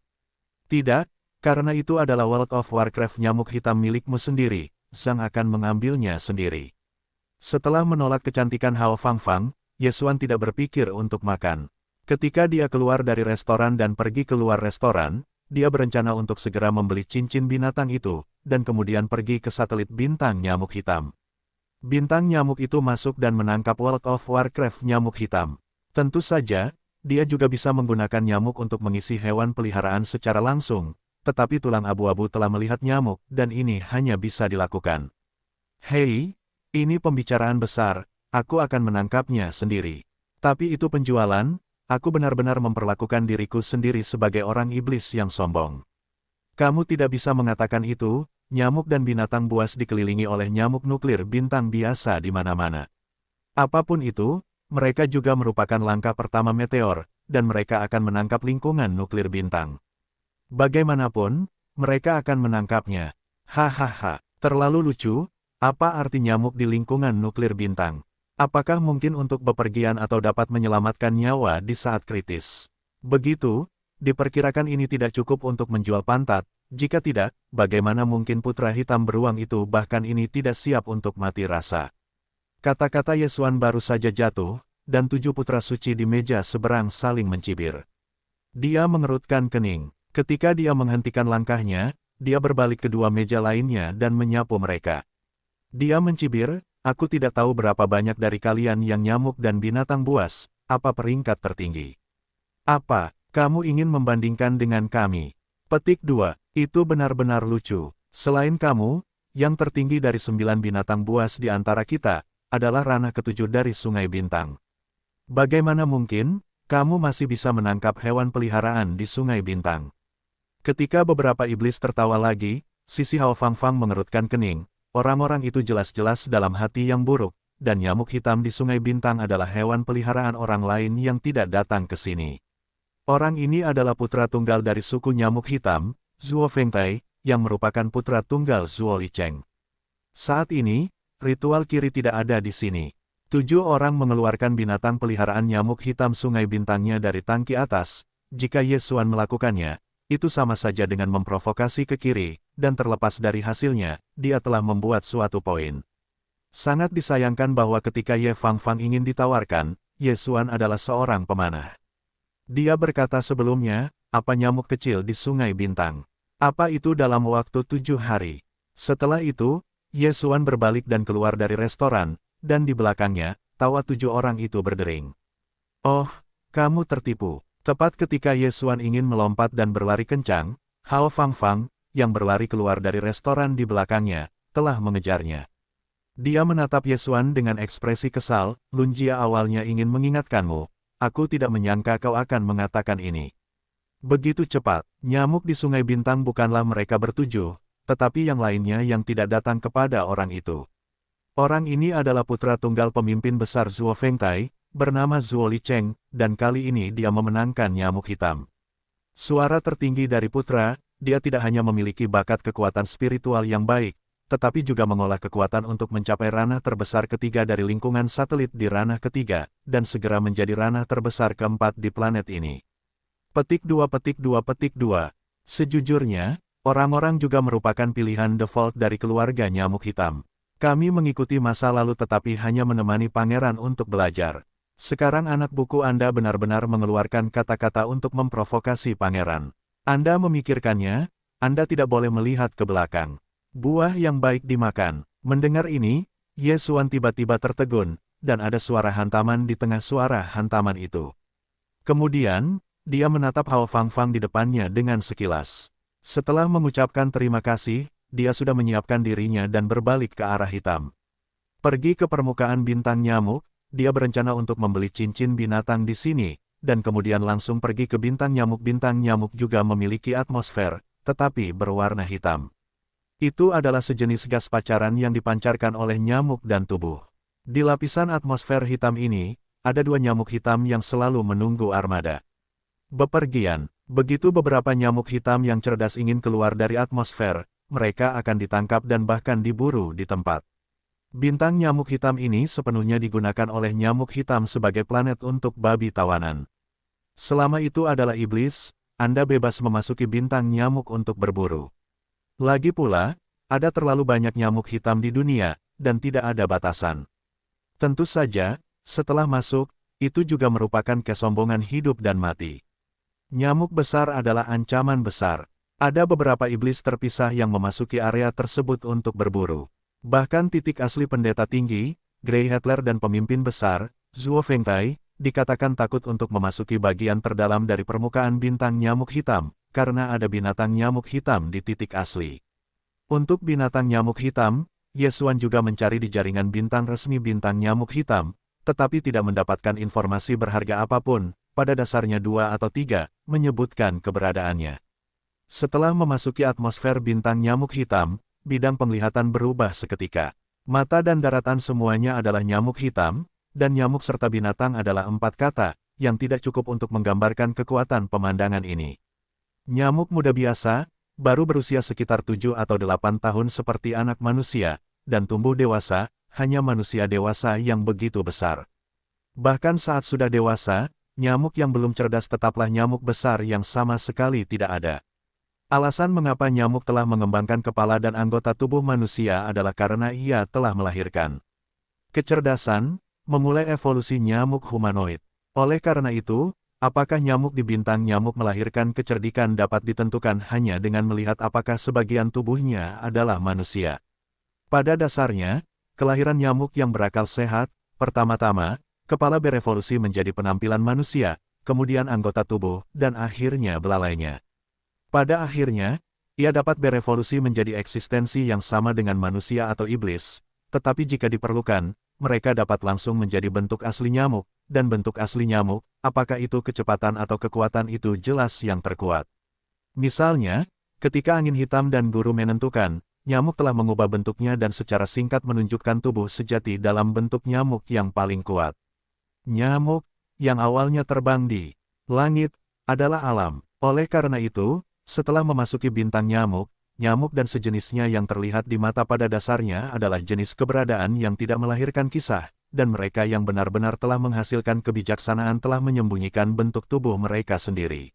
Tidak, karena itu adalah World of Warcraft nyamuk hitam milikmu sendiri, Zhang akan mengambilnya sendiri. Setelah menolak kecantikan Hao Fangfang, Yesuan tidak berpikir untuk makan. Ketika dia keluar dari restoran dan pergi keluar restoran, dia berencana untuk segera membeli cincin binatang itu, dan kemudian pergi ke satelit bintang nyamuk hitam. Bintang nyamuk itu masuk dan menangkap World of Warcraft nyamuk hitam. Tentu saja, dia juga bisa menggunakan nyamuk untuk mengisi hewan peliharaan secara langsung, tetapi tulang abu-abu telah melihat nyamuk, dan ini hanya bisa dilakukan. Hei, ini pembicaraan besar, aku akan menangkapnya sendiri. Tapi itu penjualan, aku benar-benar memperlakukan diriku sendiri sebagai orang iblis yang sombong. Kamu tidak bisa mengatakan itu, nyamuk dan binatang buas dikelilingi oleh nyamuk nuklir bintang biasa di mana-mana. Apapun itu, mereka juga merupakan langkah pertama meteor, dan mereka akan menangkap lingkungan nuklir bintang. Bagaimanapun, mereka akan menangkapnya. Hahaha, terlalu lucu, apa arti nyamuk di lingkungan nuklir bintang? Apakah mungkin untuk bepergian atau dapat menyelamatkan nyawa di saat kritis? Begitu, diperkirakan ini tidak cukup untuk menjual pantat, jika tidak, bagaimana mungkin putra hitam beruang itu bahkan ini tidak siap untuk mati rasa. Kata-kata Yesuan baru saja jatuh, dan 7 putra suci di meja seberang saling mencibir. Dia mengerutkan kening. Ketika dia menghentikan langkahnya, dia berbalik ke 2 meja lainnya dan menyapu mereka. Dia mencibir, aku tidak tahu berapa banyak dari kalian yang nyamuk dan binatang buas, apa peringkat tertinggi. Apa, kamu ingin membandingkan dengan kami? Petik 2. Itu benar-benar lucu. Selain kamu, yang tertinggi dari 9 binatang buas di antara kita, adalah ranah ketujuh dari Sungai Bintang. Bagaimana mungkin, kamu masih bisa menangkap hewan peliharaan di Sungai Bintang? Ketika beberapa iblis tertawa lagi, Sisi Hao Fangfang mengerutkan kening. Orang-orang itu jelas-jelas dalam hati yang buruk, dan nyamuk hitam di Sungai Bintang adalah hewan peliharaan orang lain yang tidak datang ke sini. Orang ini adalah putra tunggal dari suku nyamuk hitam, Zuo Fengtai, yang merupakan putra tunggal Zuo Licheng. Saat ini, ritual kiri tidak ada di sini. 7 orang mengeluarkan binatang peliharaan nyamuk hitam Sungai Bintangnya dari tangki atas. Jika Ye Xuan melakukannya, itu sama saja dengan memprovokasi ke kiri, dan terlepas dari hasilnya, dia telah membuat suatu poin. Sangat disayangkan bahwa ketika Ye Fangfang ingin ditawarkan, Ye Xuan adalah seorang pemanah. Dia berkata sebelumnya, apa nyamuk kecil di Sungai Bintang? Apa itu dalam waktu 7 hari? Setelah itu, Ye Xuan berbalik dan keluar dari restoran, dan di belakangnya, tawa 7 orang itu berdering. Oh, kamu tertipu. Tepat ketika Ye Xuan ingin melompat dan berlari kencang, Hao Fangfang, yang berlari keluar dari restoran di belakangnya, telah mengejarnya. Dia menatap Ye Xuan dengan ekspresi kesal, Lun Jia awalnya ingin mengingatkanmu. Aku tidak menyangka kau akan mengatakan ini. Begitu cepat, nyamuk di Sungai Bintang bukanlah mereka bertujuh, tetapi yang lainnya yang tidak datang kepada orang itu. Orang ini adalah putra tunggal pemimpin besar Zuo Fengtai, bernama Zuo Licheng, dan kali ini dia memenangkan nyamuk hitam. Suara tertinggi dari putra, dia tidak hanya memiliki bakat kekuatan spiritual yang baik, tetapi juga mengolah kekuatan untuk mencapai ranah terbesar ketiga dari lingkungan satelit di ranah ketiga, dan segera menjadi ranah terbesar keempat di planet ini. Petik 2. Sejujurnya, orang-orang juga merupakan pilihan default dari keluarga nyamuk hitam. Kami mengikuti masa lalu tetapi hanya menemani pangeran untuk belajar. Sekarang anak buku Anda benar-benar mengeluarkan kata-kata untuk memprovokasi pangeran. Anda memikirkannya, Anda tidak boleh melihat ke belakang. Buah yang baik dimakan. Mendengar ini, Ye Xuan tiba-tiba tertegun, dan ada suara hantaman di tengah suara hantaman itu. Kemudian, dia menatap Hao Fangfang di depannya dengan sekilas. Setelah mengucapkan terima kasih, dia sudah menyiapkan dirinya dan berbalik ke arah hitam. Pergi ke permukaan bintang nyamuk, dia berencana untuk membeli cincin binatang di sini, dan kemudian langsung pergi ke bintang nyamuk. Bintang nyamuk juga memiliki atmosfer, tetapi berwarna hitam. Itu adalah sejenis gas pacaran yang dipancarkan oleh nyamuk dan tubuh. Di lapisan atmosfer hitam ini, ada 2 nyamuk hitam yang selalu menunggu armada. Bepergian, begitu beberapa nyamuk hitam yang cerdas ingin keluar dari atmosfer, mereka akan ditangkap dan bahkan diburu di tempat. Bintang nyamuk hitam ini sepenuhnya digunakan oleh nyamuk hitam sebagai planet untuk babi tawanan. Selama itu adalah iblis, Anda bebas memasuki bintang nyamuk untuk berburu. Lagi pula, ada terlalu banyak nyamuk hitam di dunia, dan tidak ada batasan. Tentu saja, setelah masuk, itu juga merupakan kesombongan hidup dan mati. Nyamuk besar adalah ancaman besar. Ada beberapa iblis terpisah yang memasuki area tersebut untuk berburu. Bahkan titik asli pendeta tinggi, Grey Hitler dan pemimpin besar, Zuo Fengtai, dikatakan takut untuk memasuki bagian terdalam dari permukaan bintang nyamuk hitam, karena ada binatang nyamuk hitam di titik asli. Untuk binatang nyamuk hitam, Ye Xuan juga mencari di jaringan bintang resmi bintang nyamuk hitam, tetapi tidak mendapatkan informasi berharga apapun, pada dasarnya 2 atau 3, menyebutkan keberadaannya. Setelah memasuki atmosfer bintang nyamuk hitam, bidang penglihatan berubah seketika. Mata dan daratan semuanya adalah nyamuk hitam, dan nyamuk serta binatang adalah 4 kata, yang tidak cukup untuk menggambarkan kekuatan pemandangan ini. Nyamuk muda biasa, baru berusia sekitar 7 atau 8 tahun seperti anak manusia, dan tumbuh dewasa, hanya manusia dewasa yang begitu besar. Bahkan saat sudah dewasa, nyamuk yang belum cerdas tetaplah nyamuk besar yang sama sekali tidak ada. Alasan mengapa nyamuk telah mengembangkan kepala dan anggota tubuh manusia adalah karena ia telah melahirkan kecerdasan, memulai evolusi nyamuk humanoid. Oleh karena itu, apakah nyamuk di bintang nyamuk melahirkan kecerdikan dapat ditentukan hanya dengan melihat apakah sebagian tubuhnya adalah manusia. Pada dasarnya, kelahiran nyamuk yang berakal sehat, pertama-tama, kepala berevolusi menjadi penampilan manusia, kemudian anggota tubuh, dan akhirnya belalainya. Pada akhirnya, ia dapat berevolusi menjadi eksistensi yang sama dengan manusia atau iblis, tetapi jika diperlukan, mereka dapat langsung menjadi bentuk asli nyamuk, dan bentuk asli nyamuk, apakah itu kecepatan atau kekuatan itu jelas yang terkuat. Misalnya, ketika angin hitam dan guru menentukan, nyamuk telah mengubah bentuknya dan secara singkat menunjukkan tubuh sejati dalam bentuk nyamuk yang paling kuat. Nyamuk, yang awalnya terbang di langit, adalah alam. Oleh karena itu, setelah memasuki bintang nyamuk, nyamuk dan sejenisnya yang terlihat di mata pada dasarnya adalah jenis keberadaan yang tidak melahirkan kisah, dan mereka yang benar-benar telah menghasilkan kebijaksanaan telah menyembunyikan bentuk tubuh mereka sendiri.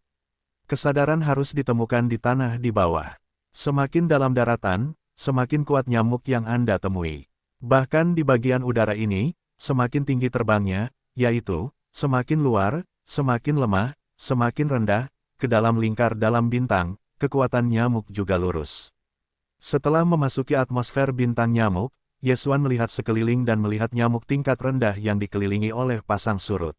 Kesadaran harus ditemukan di tanah di bawah. Semakin dalam daratan, semakin kuat nyamuk yang Anda temui. Bahkan di bagian udara ini, semakin tinggi terbangnya, yaitu, semakin luar, semakin lemah, semakin rendah, ke dalam lingkar dalam bintang, kekuatan nyamuk juga lurus. Setelah memasuki atmosfer bintang nyamuk, Yesuan melihat sekeliling dan melihat nyamuk tingkat rendah yang dikelilingi oleh pasang surut.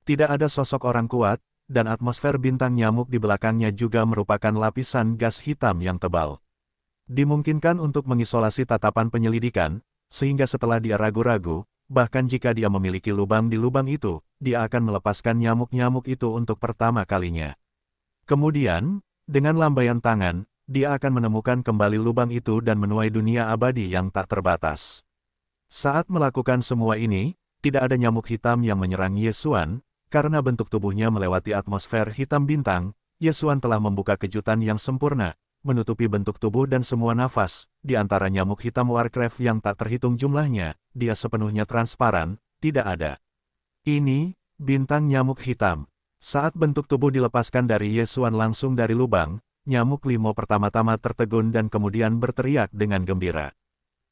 Tidak ada sosok orang kuat, dan atmosfer bintang nyamuk di belakangnya juga merupakan lapisan gas hitam yang tebal. Dimungkinkan untuk mengisolasi tatapan penyelidikan, sehingga setelah dia ragu-ragu, bahkan jika dia memiliki lubang di lubang itu, dia akan melepaskan nyamuk-nyamuk itu untuk pertama kalinya. Kemudian, dengan lambaian tangan, dia akan menemukan kembali lubang itu dan menuai dunia abadi yang tak terbatas. Saat melakukan semua ini, tidak ada nyamuk hitam yang menyerang Yesuan, karena bentuk tubuhnya melewati atmosfer hitam bintang. Yesuan telah membuka kejutan yang sempurna, menutupi bentuk tubuh dan semua nafas, di antara nyamuk hitam Warcraft yang tak terhitung jumlahnya, dia sepenuhnya transparan, tidak ada. Ini, bintang nyamuk hitam. Saat bentuk tubuh dilepaskan dari Yesuan langsung dari lubang, nyamuk limo pertama-tama tertegun dan kemudian berteriak dengan gembira.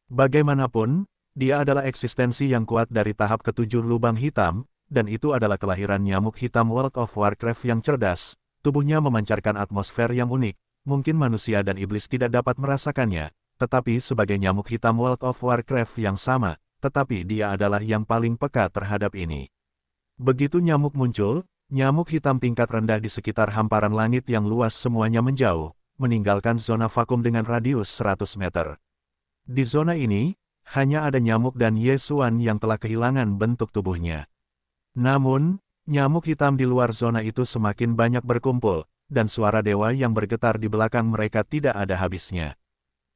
Bagaimanapun, dia adalah eksistensi yang kuat dari tahap ketujuh lubang hitam, dan itu adalah kelahiran nyamuk hitam World of Warcraft yang cerdas. Tubuhnya memancarkan atmosfer yang unik, mungkin manusia dan iblis tidak dapat merasakannya, tetapi sebagai nyamuk hitam World of Warcraft yang sama, tetapi dia adalah yang paling peka terhadap ini. Begitu nyamuk muncul, nyamuk hitam tingkat rendah di sekitar hamparan langit yang luas semuanya menjauh, meninggalkan zona vakum dengan radius 100 meter. Di zona ini, hanya ada nyamuk dan Yesuan yang telah kehilangan bentuk tubuhnya. Namun, nyamuk hitam di luar zona itu semakin banyak berkumpul, dan suara dewa yang bergetar di belakang mereka tidak ada habisnya.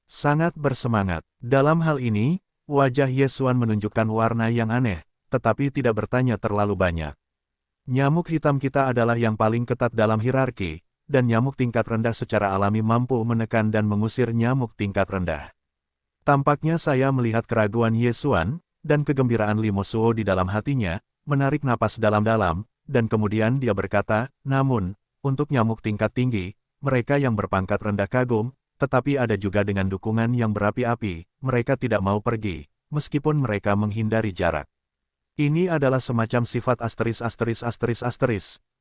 Sangat bersemangat. Dalam hal ini, wajah Yesuan menunjukkan warna yang aneh, tetapi tidak bertanya terlalu banyak. Nyamuk hitam kita adalah yang paling ketat dalam hierarki, dan nyamuk tingkat rendah secara alami mampu menekan dan mengusir nyamuk tingkat rendah. Tampaknya saya melihat keraguan Yesuan, dan kegembiraan Limo Suo di dalam hatinya, menarik napas dalam-dalam, dan kemudian dia berkata, namun, untuk nyamuk tingkat tinggi, mereka yang berpangkat rendah kagum, tetapi ada juga dengan dukungan yang berapi-api, mereka tidak mau pergi, meskipun mereka menghindari jarak. Ini adalah semacam sifat asteris,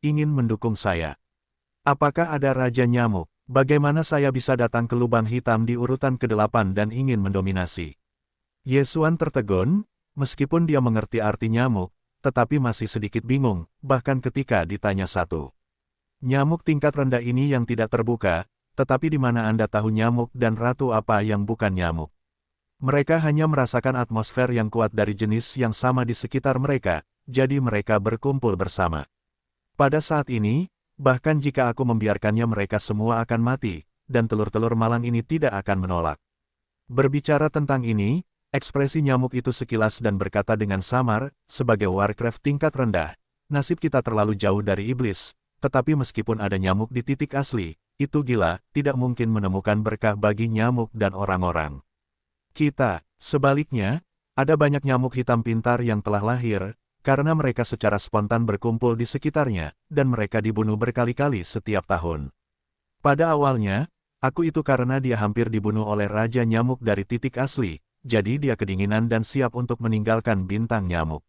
ingin mendukung saya. Apakah ada Raja Nyamuk? Bagaimana saya bisa datang ke lubang hitam di urutan ke-8 dan ingin mendominasi? Yesuan tertegun, meskipun dia mengerti arti nyamuk, tetapi masih sedikit bingung, bahkan ketika ditanya satu. Nyamuk tingkat rendah ini yang tidak terbuka, tetapi di mana Anda tahu nyamuk dan ratu apa yang bukan nyamuk? Mereka hanya merasakan atmosfer yang kuat dari jenis yang sama di sekitar mereka, jadi mereka berkumpul bersama. Pada saat ini, bahkan jika aku membiarkannya mereka semua akan mati, dan telur-telur malang ini tidak akan menolak. Berbicara tentang ini, ekspresi nyamuk itu sekilas dan berkata dengan samar, sebagai Warcraft tingkat rendah, nasib kita terlalu jauh dari iblis, tetapi meskipun ada nyamuk di titik asli, itu gila, tidak mungkin menemukan berkah bagi nyamuk dan orang-orang. Kita, sebaliknya, ada banyak nyamuk hitam pintar yang telah lahir, karena mereka secara spontan berkumpul di sekitarnya, dan mereka dibunuh berkali-kali setiap tahun. Pada awalnya, aku itu karena dia hampir dibunuh oleh Raja Nyamuk dari titik asli, jadi dia kedinginan dan siap untuk meninggalkan bintang nyamuk.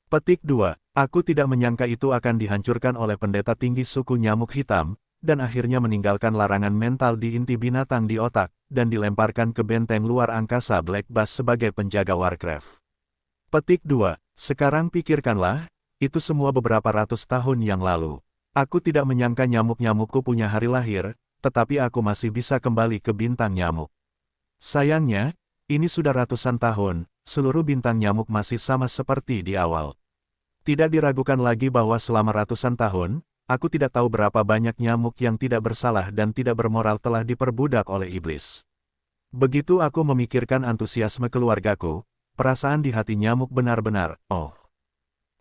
Petik 2. Aku tidak menyangka itu akan dihancurkan oleh pendeta tinggi suku nyamuk hitam, dan akhirnya meninggalkan larangan mental di inti binatang di otak, dan dilemparkan ke benteng luar angkasa Black Bass sebagai penjaga Warcraft. Petik 2. Sekarang pikirkanlah, Itu semua beberapa ratus tahun yang lalu. Aku tidak menyangka nyamuk-nyamukku punya hari lahir, tetapi aku masih bisa kembali ke bintang nyamuk. Sayangnya, ini sudah ratusan tahun, seluruh bintang nyamuk masih sama seperti di awal. Tidak diragukan lagi bahwa selama ratusan tahun, aku tidak tahu berapa banyak nyamuk yang tidak bersalah dan tidak bermoral telah diperbudak oleh iblis. Begitu aku memikirkan antusiasme keluargaku, perasaan di hati nyamuk benar-benar, oh.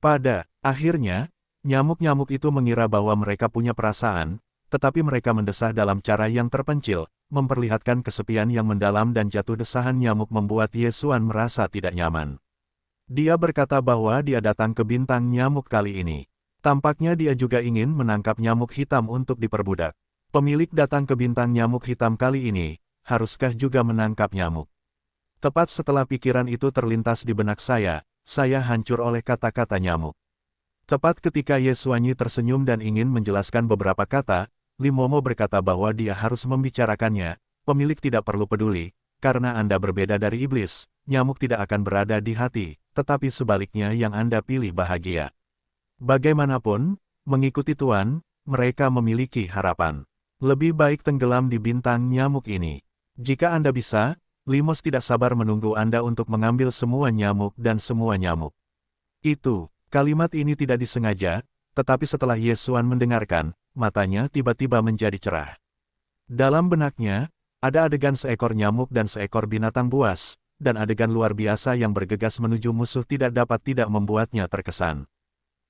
Pada akhirnya, nyamuk-nyamuk itu mengira bahwa mereka punya perasaan, tetapi mereka mendesah dalam cara yang terpencil, memperlihatkan kesepian yang mendalam dan jatuh desahan nyamuk membuat Yesuan merasa tidak nyaman. Dia berkata bahwa dia datang ke bintang nyamuk kali ini. Tampaknya dia juga ingin menangkap nyamuk hitam untuk diperbudak. Pemilik datang ke bintang nyamuk hitam kali ini, haruskah juga menangkap nyamuk? Tepat setelah pikiran itu terlintas di benak saya hancur oleh kata-kata nyamuk. Tepat ketika Yesuanyi tersenyum dan ingin menjelaskan beberapa kata, Limomo berkata bahwa dia harus membicarakannya. Pemilik tidak perlu peduli, karena Anda berbeda dari iblis, nyamuk tidak akan berada di hati, tetapi sebaliknya yang Anda pilih bahagia. Bagaimanapun, mengikuti Tuan, mereka memiliki harapan. Lebih baik tenggelam di bintang nyamuk ini. Jika Anda bisa, Limos tidak sabar menunggu Anda untuk mengambil semua nyamuk dan semua nyamuk. Kalimat ini tidak disengaja, tetapi setelah Yesuan mendengarkan, matanya tiba-tiba menjadi cerah. Dalam benaknya, ada adegan seekor nyamuk dan seekor binatang buas, dan adegan luar biasa yang bergegas menuju musuh tidak dapat tidak membuatnya terkesan.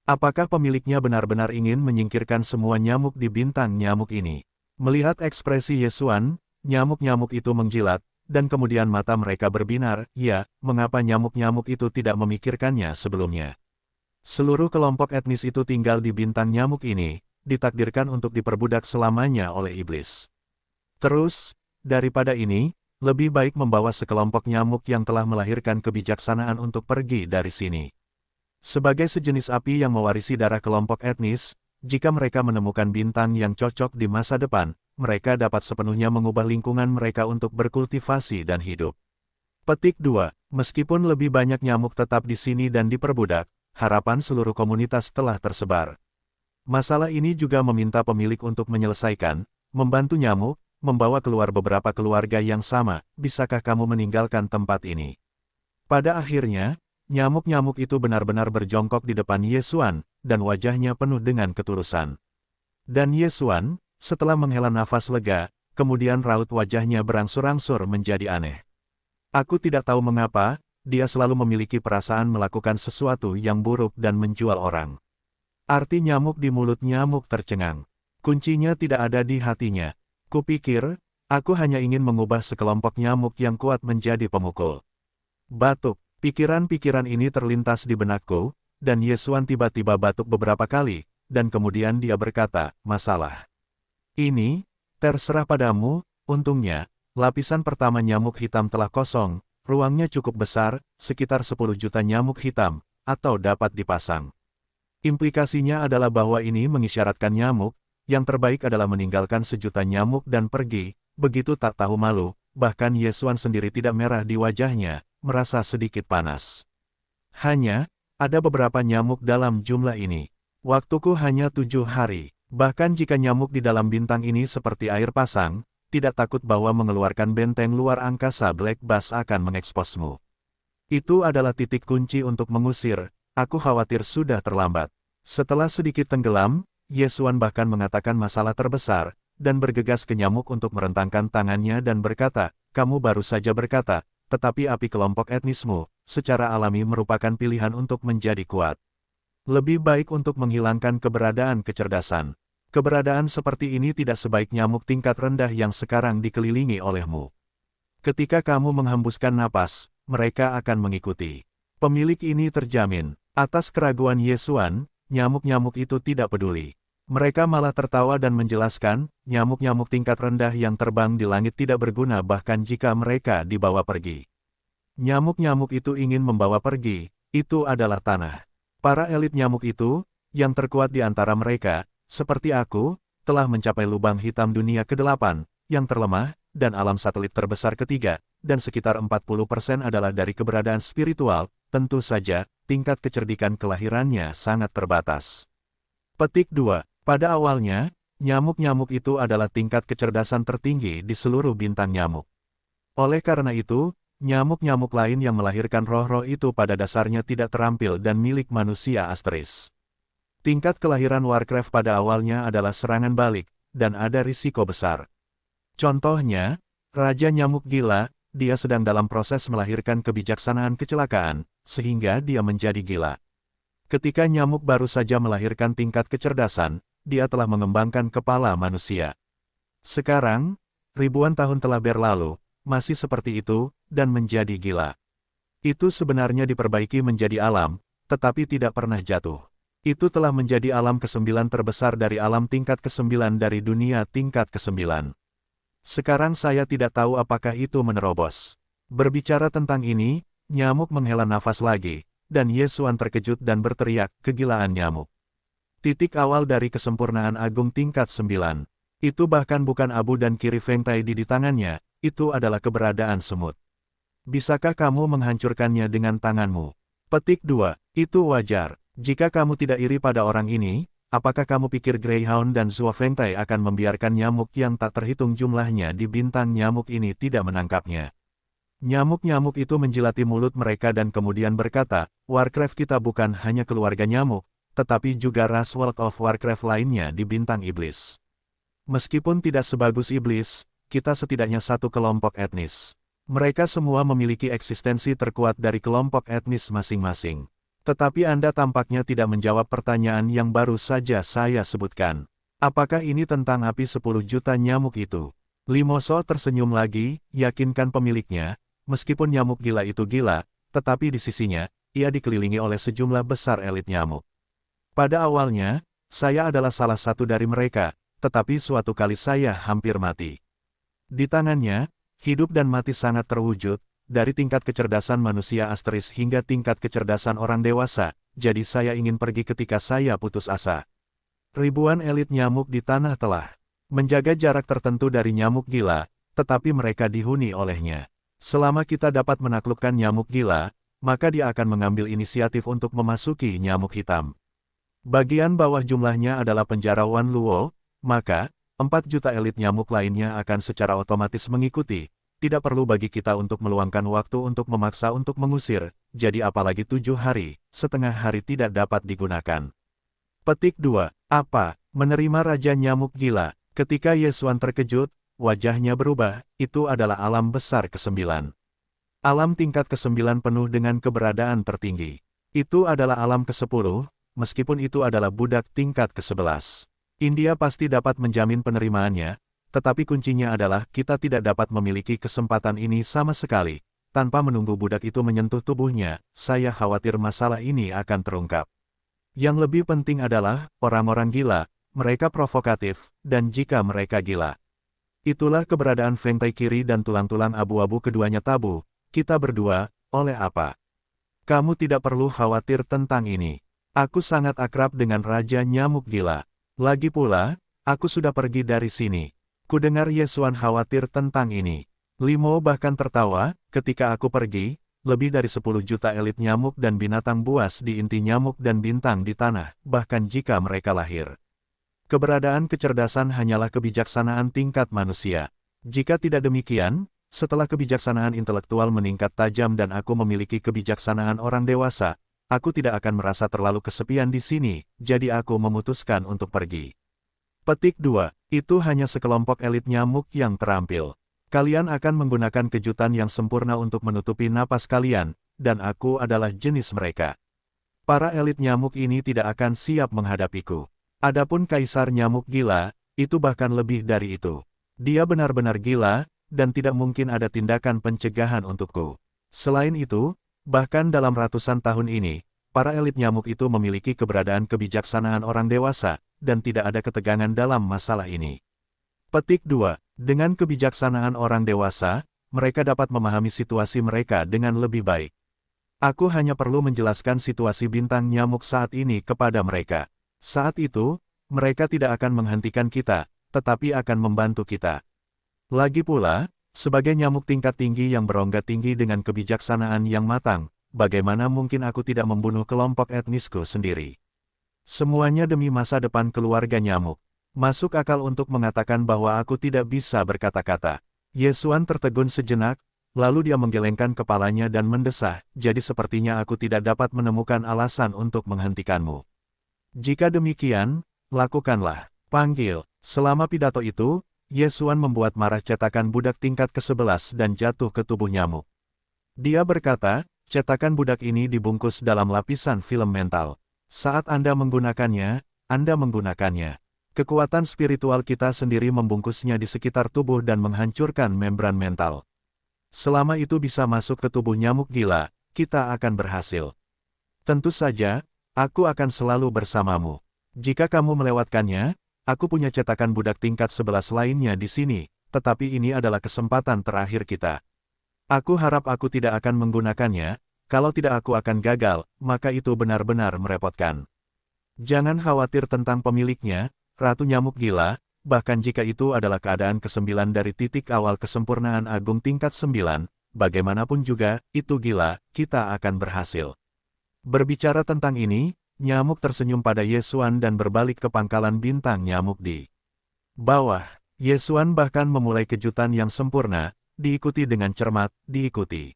Apakah pemiliknya benar-benar ingin menyingkirkan semua nyamuk di bintang nyamuk ini? Melihat ekspresi Yesuan, nyamuk-nyamuk itu menjilat, dan kemudian mata mereka berbinar, ya, mengapa nyamuk-nyamuk itu tidak memikirkannya sebelumnya? Seluruh kelompok etnis itu tinggal di bintang nyamuk ini, ditakdirkan untuk diperbudak selamanya oleh iblis. Terus, daripada ini, lebih baik membawa sekelompok nyamuk yang telah melahirkan kebijaksanaan untuk pergi dari sini. Sebagai sejenis api yang mewarisi darah kelompok etnis, jika mereka menemukan bintang yang cocok di masa depan, mereka dapat sepenuhnya mengubah lingkungan mereka untuk berkultivasi dan hidup. Petik 2. Meskipun lebih banyak nyamuk tetap di sini dan diperbudak, harapan seluruh komunitas telah tersebar. Masalah ini juga meminta pemilik untuk menyelesaikan, membantu nyamuk, membawa keluar beberapa keluarga yang sama, bisakah kamu meninggalkan tempat ini? Pada akhirnya, nyamuk-nyamuk itu benar-benar berjongkok di depan Yesuan, dan wajahnya penuh dengan ketulusan. Dan Yesuan, setelah menghela nafas lega, kemudian raut wajahnya berangsur-angsur menjadi aneh. Aku tidak tahu mengapa, dia selalu memiliki perasaan melakukan sesuatu yang buruk dan menjual orang. Arti nyamuk di mulut nyamuk tercengang. Kuncinya tidak ada di hatinya. Kupikir, aku hanya ingin mengubah sekelompok nyamuk yang kuat menjadi pemukul. Batuk, pikiran-pikiran ini terlintas di benakku, dan Yesuan tiba-tiba batuk beberapa kali, dan kemudian dia berkata, masalah ini, terserah padamu. Untungnya, lapisan pertama nyamuk hitam telah kosong, ruangnya cukup besar, sekitar 10 juta nyamuk hitam, atau dapat dipasang. Implikasinya adalah bahwa ini mengisyaratkan nyamuk, yang terbaik adalah meninggalkan sejuta nyamuk dan pergi, begitu tak tahu malu, bahkan Yesuan sendiri tidak merah di wajahnya, merasa sedikit panas. Hanya, ada beberapa nyamuk dalam jumlah ini. Waktuku hanya 7 hari. Bahkan jika nyamuk di dalam bintang ini seperti air pasang, tidak takut bahwa mengeluarkan benteng luar angkasa Black Bass akan mengeksposmu. Itu adalah titik kunci untuk mengusir, aku khawatir sudah terlambat. Setelah sedikit tenggelam, Yesuan bahkan mengatakan masalah terbesar, dan bergegas ke nyamuk untuk merentangkan tangannya dan berkata, kamu baru saja berkata, tetapi api kelompok etnismu, secara alami merupakan pilihan untuk menjadi kuat. Lebih baik untuk menghilangkan keberadaan kecerdasan. Keberadaan seperti ini tidak sebaik nyamuk tingkat rendah yang sekarang dikelilingi olehmu. Ketika kamu menghembuskan napas, mereka akan mengikuti. Pemilik ini terjamin. Atas keraguan Yesuan, nyamuk-nyamuk itu tidak peduli. Mereka malah tertawa dan menjelaskan, nyamuk-nyamuk tingkat rendah yang terbang di langit tidak berguna bahkan jika mereka dibawa pergi. Nyamuk-nyamuk itu ingin membawa pergi, itu adalah tanah. Para elit nyamuk itu, yang terkuat di antara mereka, seperti aku, telah mencapai lubang hitam dunia ke-8, yang terlemah, dan alam satelit terbesar ketiga, dan sekitar 40% adalah dari keberadaan spiritual. Tentu saja, tingkat kecerdikan kelahirannya sangat terbatas. Petik 2. Pada awalnya, nyamuk-nyamuk itu adalah tingkat kecerdasan tertinggi di seluruh bintang nyamuk. Oleh karena itu, nyamuk-nyamuk lain yang melahirkan roh-roh itu pada dasarnya tidak terampil dan milik manusia asteris. Tingkat kelahiran Warcraft pada awalnya adalah serangan balik, dan ada risiko besar. Contohnya, Raja Nyamuk Gila, dia sedang dalam proses melahirkan kebijaksanaan kecelakaan, sehingga dia menjadi gila. Ketika nyamuk baru saja melahirkan tingkat kecerdasan, dia telah mengembangkan kepala manusia. Sekarang, ribuan tahun telah berlalu, masih seperti itu, dan menjadi gila. Itu sebenarnya diperbaiki menjadi alam, tetapi tidak pernah jatuh. Itu telah menjadi alam ke-9 terbesar dari alam tingkat ke-9 dari dunia tingkat ke-9. Sekarang saya tidak tahu apakah itu menerobos. Berbicara tentang ini, nyamuk menghela nafas lagi, dan Yesuan terkejut dan berteriak, kegilaan nyamuk. Titik awal dari kesempurnaan agung tingkat 9. Itu bahkan bukan abu dan kiri Feng Tai di tangannya, itu adalah keberadaan semut. Bisakah kamu menghancurkannya dengan tanganmu? Petik 2. Itu wajar. Jika kamu tidak iri pada orang ini, apakah kamu pikir Greyhound dan Zhuo Feng Tai akan membiarkan nyamuk yang tak terhitung jumlahnya di bintang nyamuk ini tidak menangkapnya? Nyamuk-nyamuk itu menjilati mulut mereka dan kemudian berkata, Warcraft kita bukan hanya keluarga nyamuk, tetapi juga ras World of Warcraft lainnya di bintang iblis. Meskipun tidak sebagus iblis, kita setidaknya satu kelompok etnis. Mereka semua memiliki eksistensi terkuat dari kelompok etnis masing-masing. Tetapi Anda tampaknya tidak menjawab pertanyaan yang baru saja saya sebutkan. Apakah ini tentang api 10 juta nyamuk itu? Limoso tersenyum lagi, yakinkan pemiliknya. Meskipun nyamuk gila itu gila, tetapi di sisinya, ia dikelilingi oleh sejumlah besar elit nyamuk. Pada awalnya, saya adalah salah satu dari mereka, tetapi suatu kali saya hampir mati. Di tangannya, hidup dan mati sangat terwujud, dari tingkat kecerdasan manusia asteris hingga tingkat kecerdasan orang dewasa, jadi saya ingin pergi ketika saya putus asa. Ribuan elit nyamuk di tanah telah menjaga jarak tertentu dari nyamuk gila, tetapi mereka dihuni olehnya. Selama kita dapat menaklukkan nyamuk gila, maka dia akan mengambil inisiatif untuk memasuki nyamuk hitam. Bagian bawah jumlahnya adalah penjara Wan Luo, maka 4 juta elit nyamuk lainnya akan secara otomatis mengikuti. Tidak perlu bagi kita untuk meluangkan waktu untuk memaksa untuk mengusir, jadi apalagi 7 hari, setengah hari tidak dapat digunakan. Petik 2. Apa? Menerima Raja Nyamuk Gila. Ketika Yesuan terkejut, wajahnya berubah, itu adalah alam besar ke-9. Alam tingkat ke-9 penuh dengan keberadaan tertinggi. Itu adalah alam ke-10, meskipun itu adalah budak tingkat ke-11. India pasti dapat menjamin penerimaannya, tetapi kuncinya adalah kita tidak dapat memiliki kesempatan ini sama sekali. Tanpa menunggu budak itu menyentuh tubuhnya, saya khawatir masalah ini akan terungkap. Yang lebih penting adalah, orang-orang gila, mereka provokatif, dan jika mereka gila. Itulah keberadaan Feng Tai kiri dan tulang-tulang abu-abu keduanya tabu, kita berdua, oleh apa? Kamu tidak perlu khawatir tentang ini. Aku sangat akrab dengan Raja Nyamuk Gila. Lagi pula, aku sudah pergi dari sini. Kudengar Yesuan khawatir tentang ini. Limo bahkan tertawa, ketika aku pergi, lebih dari 10 juta elit nyamuk dan binatang buas di inti nyamuk dan bintang di tanah, bahkan jika mereka lahir. Keberadaan kecerdasan hanyalah kebijaksanaan tingkat manusia. Jika tidak demikian, setelah kebijaksanaan intelektual meningkat tajam dan aku memiliki kebijaksanaan orang dewasa, aku tidak akan merasa terlalu kesepian di sini, jadi aku memutuskan untuk pergi. Petik 2. Itu hanya sekelompok elit nyamuk yang terampil. Kalian akan menggunakan kejutan yang sempurna untuk menutupi napas kalian, dan aku adalah jenis mereka. Para elit nyamuk ini tidak akan siap menghadapiku. Adapun Kaisar Nyamuk Gila, itu bahkan lebih dari itu. Dia benar-benar gila, dan tidak mungkin ada tindakan pencegahan untukku. Selain itu, bahkan dalam ratusan tahun ini, para elit nyamuk itu memiliki keberadaan kebijaksanaan orang dewasa, dan tidak ada ketegangan dalam masalah ini. Petik 2. Dengan kebijaksanaan orang dewasa, mereka dapat memahami situasi mereka dengan lebih baik. Aku hanya perlu menjelaskan situasi bintang nyamuk saat ini kepada mereka. Saat itu, mereka tidak akan menghentikan kita, tetapi akan membantu kita. Lagi pula, Sebagai nyamuk tingkat tinggi yang berongga tinggi dengan kebijaksanaan yang matang, bagaimana mungkin aku tidak membunuh kelompok etnisku sendiri? Semuanya demi masa depan keluarga nyamuk. Masuk akal untuk mengatakan bahwa aku tidak bisa berkata-kata. Yesuan tertegun sejenak, lalu dia menggelengkan kepalanya dan mendesah, jadi sepertinya aku tidak dapat menemukan alasan untuk menghentikanmu. Jika demikian, lakukanlah. Panggil. Selama pidato itu, Yesuan membuat marah cetakan budak tingkat ke-11 dan jatuh ke tubuh nyamuk. Dia berkata, cetakan budak ini dibungkus dalam lapisan film mental. Saat Anda menggunakannya, Anda menggunakannya. Kekuatan spiritual kita sendiri membungkusnya di sekitar tubuh dan menghancurkan membran mental. Selama itu bisa masuk ke tubuh nyamuk gila, kita akan berhasil. Tentu saja, aku akan selalu bersamamu. Jika kamu melewatkannya, aku punya cetakan budak tingkat 11 lainnya di sini, tetapi ini adalah kesempatan terakhir kita. Aku harap aku tidak akan menggunakannya, kalau tidak aku akan gagal, maka itu benar-benar merepotkan. Jangan khawatir tentang pemiliknya, Ratu Nyamuk Gila, bahkan jika itu adalah keadaan ke-9 dari titik awal kesempurnaan agung tingkat 9, bagaimanapun juga, itu gila, kita akan berhasil. Berbicara tentang ini, nyamuk tersenyum pada Yesuan dan berbalik ke pangkalan bintang nyamuk di bawah. Yesuan bahkan memulai kejutan yang sempurna, diikuti dengan cermat, diikuti.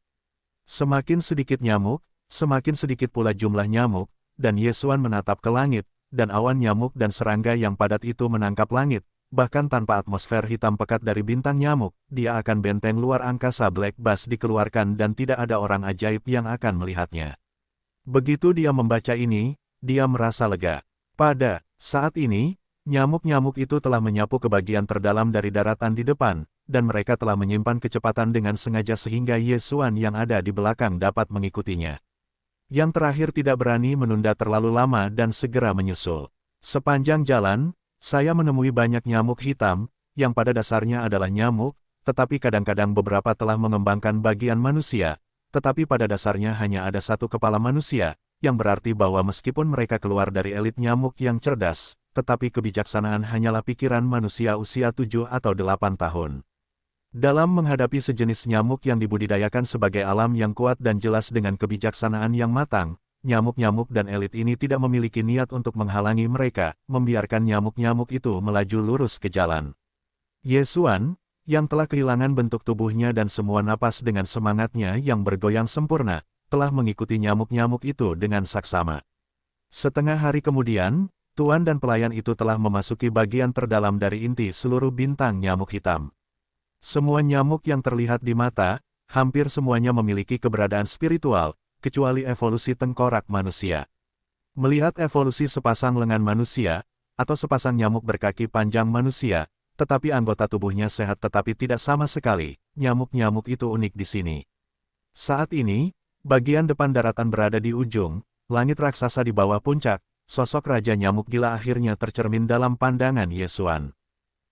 Semakin sedikit nyamuk, semakin sedikit pula jumlah nyamuk, dan Yesuan menatap ke langit, dan awan nyamuk dan serangga yang padat itu menangkap langit, bahkan tanpa atmosfer hitam pekat dari bintang nyamuk, dia akan benteng luar angkasa Black Bass dikeluarkan dan tidak ada orang ajaib yang akan melihatnya. Begitu dia membaca ini, dia merasa lega. Pada saat ini, nyamuk-nyamuk itu telah menyapu ke bagian terdalam dari daratan di depan, dan mereka telah menyimpan kecepatan dengan sengaja sehingga Yesuan yang ada di belakang dapat mengikutinya. Yang terakhir tidak berani menunda terlalu lama dan segera menyusul. Sepanjang jalan, saya menemui banyak nyamuk hitam, yang pada dasarnya adalah nyamuk, tetapi kadang-kadang beberapa telah mengembangkan bagian manusia, tetapi pada dasarnya hanya ada satu kepala manusia, yang berarti bahwa meskipun mereka keluar dari elit nyamuk yang cerdas, tetapi kebijaksanaan hanyalah pikiran manusia usia 7 atau 8 tahun. Dalam menghadapi sejenis nyamuk yang dibudidayakan sebagai alam yang kuat dan jelas dengan kebijaksanaan yang matang, nyamuk-nyamuk dan elit ini tidak memiliki niat untuk menghalangi mereka, membiarkan nyamuk-nyamuk itu melaju lurus ke jalan. Yesuan, yang telah kehilangan bentuk tubuhnya dan semua napas dengan semangatnya yang bergoyang sempurna, telah mengikuti nyamuk-nyamuk itu dengan saksama. Setengah hari kemudian, tuan dan pelayan itu telah memasuki bagian terdalam dari inti seluruh bintang nyamuk hitam. Semua nyamuk yang terlihat di mata, hampir semuanya memiliki keberadaan spiritual, kecuali evolusi tengkorak manusia. Melihat evolusi sepasang lengan manusia, atau sepasang nyamuk berkaki panjang manusia, tetapi anggota tubuhnya sehat tetapi tidak sama sekali, nyamuk-nyamuk itu unik di sini. Saat ini, bagian depan daratan berada di ujung, langit raksasa di bawah puncak, sosok Raja Nyamuk Gila akhirnya tercermin dalam pandangan Yesuan.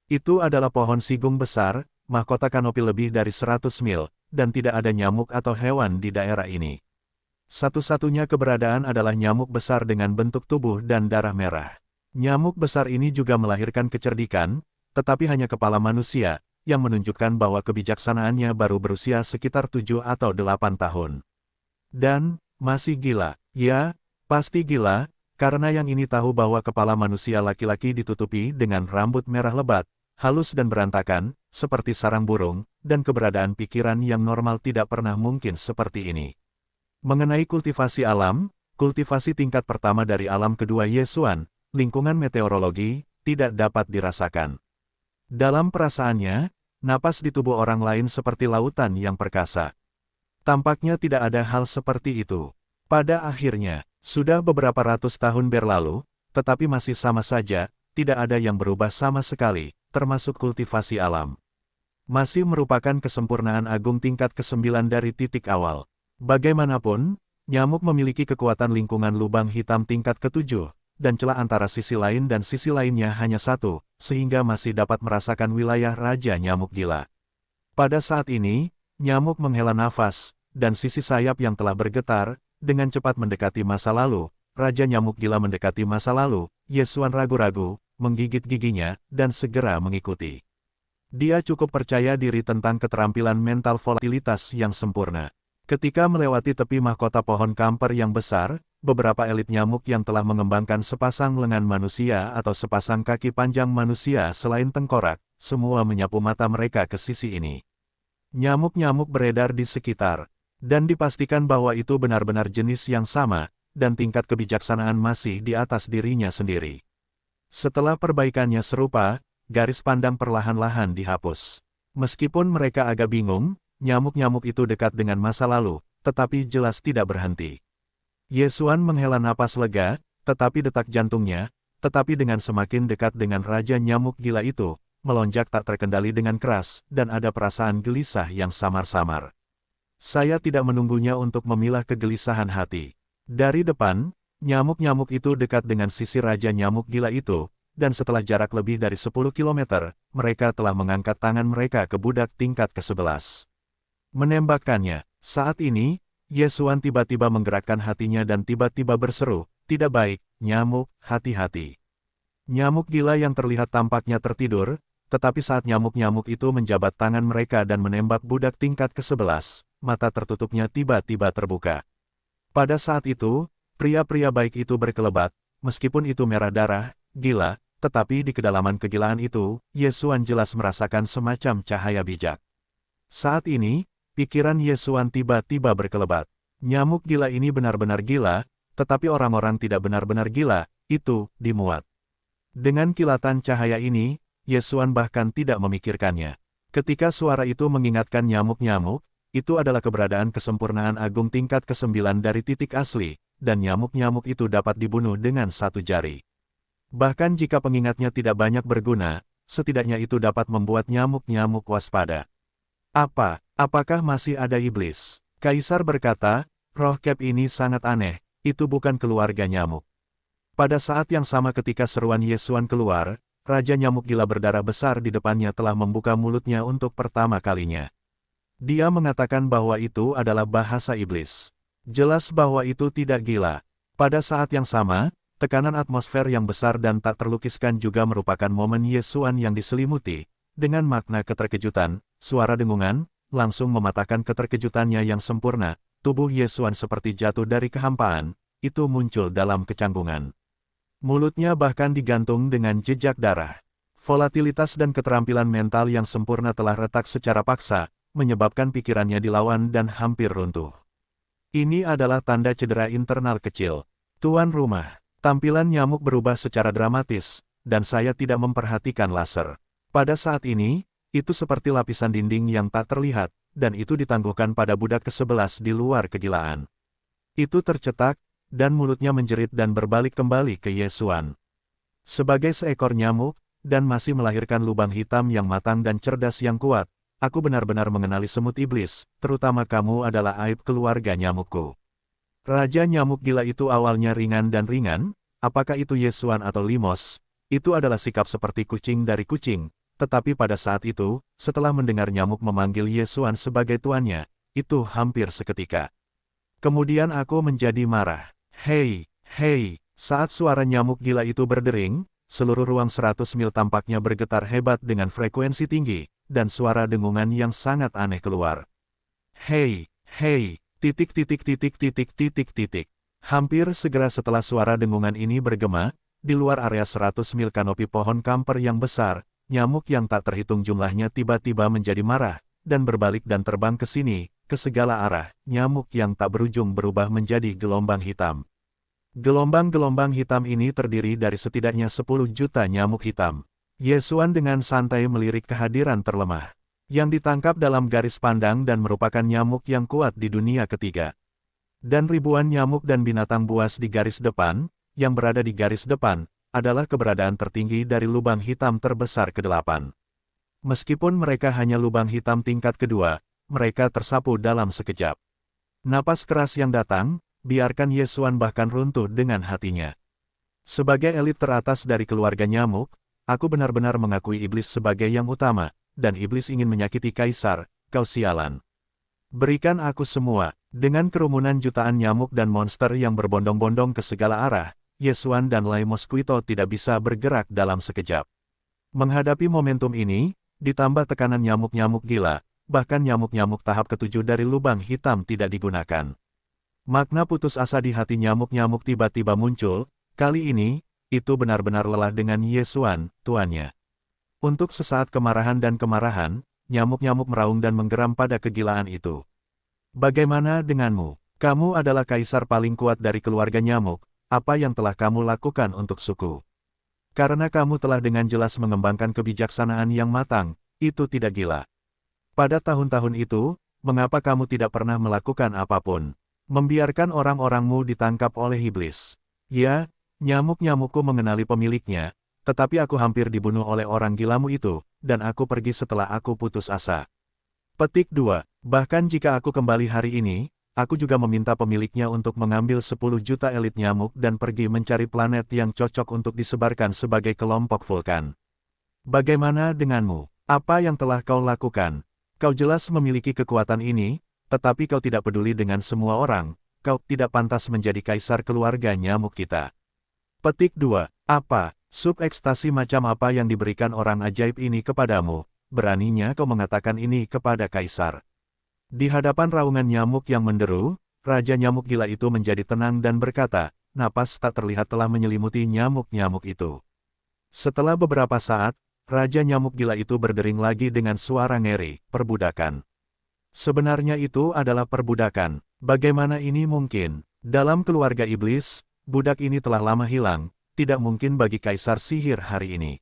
Itu adalah pohon sigung besar, mahkota kanopi lebih dari 100 mil, dan tidak ada nyamuk atau hewan di daerah ini. Satu-satunya keberadaan adalah nyamuk besar dengan bentuk tubuh dan darah merah. Nyamuk besar ini juga melahirkan kecerdikan, tetapi hanya kepala manusia, yang menunjukkan bahwa kebijaksanaannya baru berusia sekitar 7 atau 8 tahun. Dan, masih gila. Ya, pasti gila, karena yang ini tahu bahwa kepala manusia laki-laki ditutupi dengan rambut merah lebat, halus dan berantakan, seperti sarang burung, dan keberadaan pikiran yang normal tidak pernah mungkin seperti ini. Mengenai kultivasi alam, kultivasi tingkat pertama dari alam kedua Yesuan, lingkungan meteorologi, tidak dapat dirasakan. Dalam perasaannya, napas di tubuh orang lain seperti lautan yang perkasa. Tampaknya tidak ada hal seperti itu. Pada akhirnya, sudah beberapa ratus tahun berlalu, tetapi masih sama saja, tidak ada yang berubah sama sekali, termasuk kultivasi alam. Masih merupakan kesempurnaan agung tingkat ke-9 dari titik awal. Bagaimanapun, nyamuk memiliki kekuatan lingkungan lubang hitam tingkat ke-7, dan celah antara sisi lain dan sisi lainnya hanya satu, sehingga masih dapat merasakan wilayah Raja Nyamuk Gila. Pada saat ini, nyamuk menghela nafas, dan sisi sayap yang telah bergetar, dengan cepat mendekati masa lalu. Raja Nyamuk Gila mendekati masa lalu, Yesuan ragu-ragu, menggigit giginya, dan segera mengikuti. Dia cukup percaya diri tentang keterampilan mental volatilitas yang sempurna. Ketika melewati tepi mahkota pohon kamper yang besar, beberapa elit nyamuk yang telah mengembangkan sepasang lengan manusia atau sepasang kaki panjang manusia selain tengkorak, semua menyapu mata mereka ke sisi ini. Nyamuk-nyamuk beredar di sekitar, dan dipastikan bahwa itu benar-benar jenis yang sama, dan tingkat kebijaksanaan masih di atas dirinya sendiri. Setelah perbaikannya serupa, garis pandang perlahan-lahan dihapus. Meskipun mereka agak bingung, nyamuk-nyamuk itu dekat dengan masa lalu, tetapi jelas tidak berhenti. Yesuan menghela napas lega, tetapi detak jantungnya, tetapi dengan semakin dekat dengan Raja Nyamuk Gila itu, melonjak tak terkendali dengan keras, dan ada perasaan gelisah yang samar-samar. Saya tidak menunggunya untuk memilah kegelisahan hati. Dari depan, nyamuk-nyamuk itu dekat dengan sisi Raja Nyamuk Gila itu, dan setelah jarak lebih dari 10 km, mereka telah mengangkat tangan mereka ke budak tingkat ke-11. Menembakkannya. Saat ini, Yesuan tiba-tiba menggerakkan hatinya dan tiba-tiba berseru, "Tidak baik, nyamuk, hati-hati." Nyamuk gila yang terlihat tampaknya tertidur, tetapi saat nyamuk-nyamuk itu menjabat tangan mereka dan menembak budak tingkat ke-11, mata tertutupnya tiba-tiba terbuka. Pada saat itu, pria-pria baik itu berkelebat, meskipun itu merah darah, gila, tetapi di kedalaman kegilaan itu, Yesuan jelas merasakan semacam cahaya bijak. Saat ini, pikiran Yesuan tiba-tiba berkelebat. Nyamuk gila ini benar-benar gila, tetapi orang-orang tidak benar-benar gila, itu dimuat. Dengan kilatan cahaya ini, Yesuan bahkan tidak memikirkannya. Ketika suara itu mengingatkan nyamuk-nyamuk, itu adalah keberadaan kesempurnaan agung tingkat ke-9 dari titik asli, dan nyamuk-nyamuk itu dapat dibunuh dengan satu jari. Bahkan jika pengingatnya tidak banyak berguna, setidaknya itu dapat membuat nyamuk-nyamuk waspada. Apakah masih ada iblis? Kaisar berkata, roh Cap ini sangat aneh, itu bukan keluarga nyamuk. Pada saat yang sama ketika seruan Yesuan keluar, Raja Nyamuk Gila berdarah besar di depannya telah membuka mulutnya untuk pertama kalinya. Dia mengatakan bahwa itu adalah bahasa iblis. Jelas bahwa itu tidak gila. Pada saat yang sama, tekanan atmosfer yang besar dan tak terlukiskan juga merupakan momen Yesuan yang diselimuti, dengan makna keterkejutan. Suara dengungan, langsung mematahkan keterkejutannya yang sempurna, tubuh Yesuan seperti jatuh dari kehampaan, itu muncul dalam kecanggungan. Mulutnya bahkan digantung dengan jejak darah. Volatilitas dan keterampilan mental yang sempurna telah retak secara paksa, menyebabkan pikirannya dilawan dan hampir runtuh. Ini adalah tanda cedera internal kecil. Tuan rumah, tampilan nyamuk berubah secara dramatis, dan saya tidak memperhatikan laser. Pada saat ini, itu seperti lapisan dinding yang tak terlihat, dan itu ditangguhkan pada budak ke-11 di luar kegilaan. Itu tercetak, dan mulutnya menjerit dan berbalik kembali ke Yesuan. Sebagai seekor nyamuk, dan masih melahirkan lubang hitam yang matang dan cerdas yang kuat, aku benar-benar mengenali semut iblis, terutama kamu adalah aib keluarga nyamukku. Raja Nyamuk Gila itu awalnya ringan dan ringan, apakah itu Yesuan atau Limos, itu adalah sikap seperti kucing dari kucing. Tetapi pada saat itu, setelah mendengar nyamuk memanggil Yesuan sebagai tuannya, itu hampir seketika. Kemudian aku menjadi marah. Hei, saat suara nyamuk gila itu berdering, seluruh ruang 100 mil tampaknya bergetar hebat dengan frekuensi tinggi, dan suara dengungan yang sangat aneh keluar. Hei, Hampir segera setelah suara dengungan ini bergema, di luar area 100 mil kanopi pohon kamper yang besar, nyamuk yang tak terhitung jumlahnya tiba-tiba menjadi marah, dan berbalik dan terbang ke sini, ke segala arah. Nyamuk yang tak berujung berubah menjadi gelombang hitam. Gelombang-gelombang hitam ini terdiri dari setidaknya 10 juta nyamuk hitam. Yesuan dengan santai melirik kehadiran terlemah, yang ditangkap dalam garis pandang dan merupakan nyamuk yang kuat di dunia ketiga. Dan ribuan nyamuk dan binatang buas di garis depan, yang berada di garis depan, adalah keberadaan tertinggi dari lubang hitam terbesar ke-8. Meskipun mereka hanya lubang hitam tingkat kedua, mereka tersapu dalam sekejap. Napas keras yang datang, biarkan Yesuan bahkan runtuh dengan hatinya. Sebagai elit teratas dari keluarga nyamuk, aku benar-benar mengakui iblis sebagai yang utama, dan iblis ingin menyakiti kaisar, kau sialan. Berikan aku semua. Dengan kerumunan jutaan nyamuk dan monster yang berbondong-bondong ke segala arah, Yesuan dan Lai Mosquito tidak bisa bergerak dalam sekejap. Menghadapi momentum ini, ditambah tekanan nyamuk-nyamuk gila, bahkan nyamuk-nyamuk tahap ketujuh dari lubang hitam tidak digunakan. Makna putus asa di hati nyamuk-nyamuk tiba-tiba muncul, kali ini, itu benar-benar lelah dengan Ye Xuan, tuannya. Untuk sesaat kemarahan, nyamuk-nyamuk meraung dan menggeram pada kegilaan itu. Bagaimana denganmu? Kamu adalah kaisar paling kuat dari keluarga nyamuk, apa yang telah kamu lakukan untuk suku? Karena kamu telah dengan jelas mengembangkan kebijaksanaan yang matang, itu tidak gila. Pada tahun-tahun itu, mengapa kamu tidak pernah melakukan apapun? Membiarkan orang-orangmu ditangkap oleh iblis. Ya, nyamuk-nyamukku mengenali pemiliknya, tetapi aku hampir dibunuh oleh orang gilamu itu, dan aku pergi setelah aku putus asa. Petik 2. Bahkan jika aku kembali hari ini, aku juga meminta pemiliknya untuk mengambil 10 juta elit nyamuk dan pergi mencari planet yang cocok untuk disebarkan sebagai kelompok vulkan. Bagaimana denganmu? Apa yang telah kau lakukan? Kau jelas memiliki kekuatan ini, tetapi kau tidak peduli dengan semua orang, kau tidak pantas menjadi kaisar keluarga nyamuk kita. Petik 2. Apa? Subekstasi macam apa yang diberikan orang ajaib ini kepadamu? Beraninya kau mengatakan ini kepada kaisar. Di hadapan raungan nyamuk yang menderu, Raja Nyamuk Gila itu menjadi tenang dan berkata, napas tak terlihat telah menyelimuti nyamuk-nyamuk itu. Setelah beberapa saat, Raja Nyamuk Gila itu berdering lagi dengan suara ngeri, perbudakan. Sebenarnya itu adalah perbudakan. Bagaimana ini mungkin? Dalam keluarga iblis, budak ini telah lama hilang, tidak mungkin bagi kaisar sihir hari ini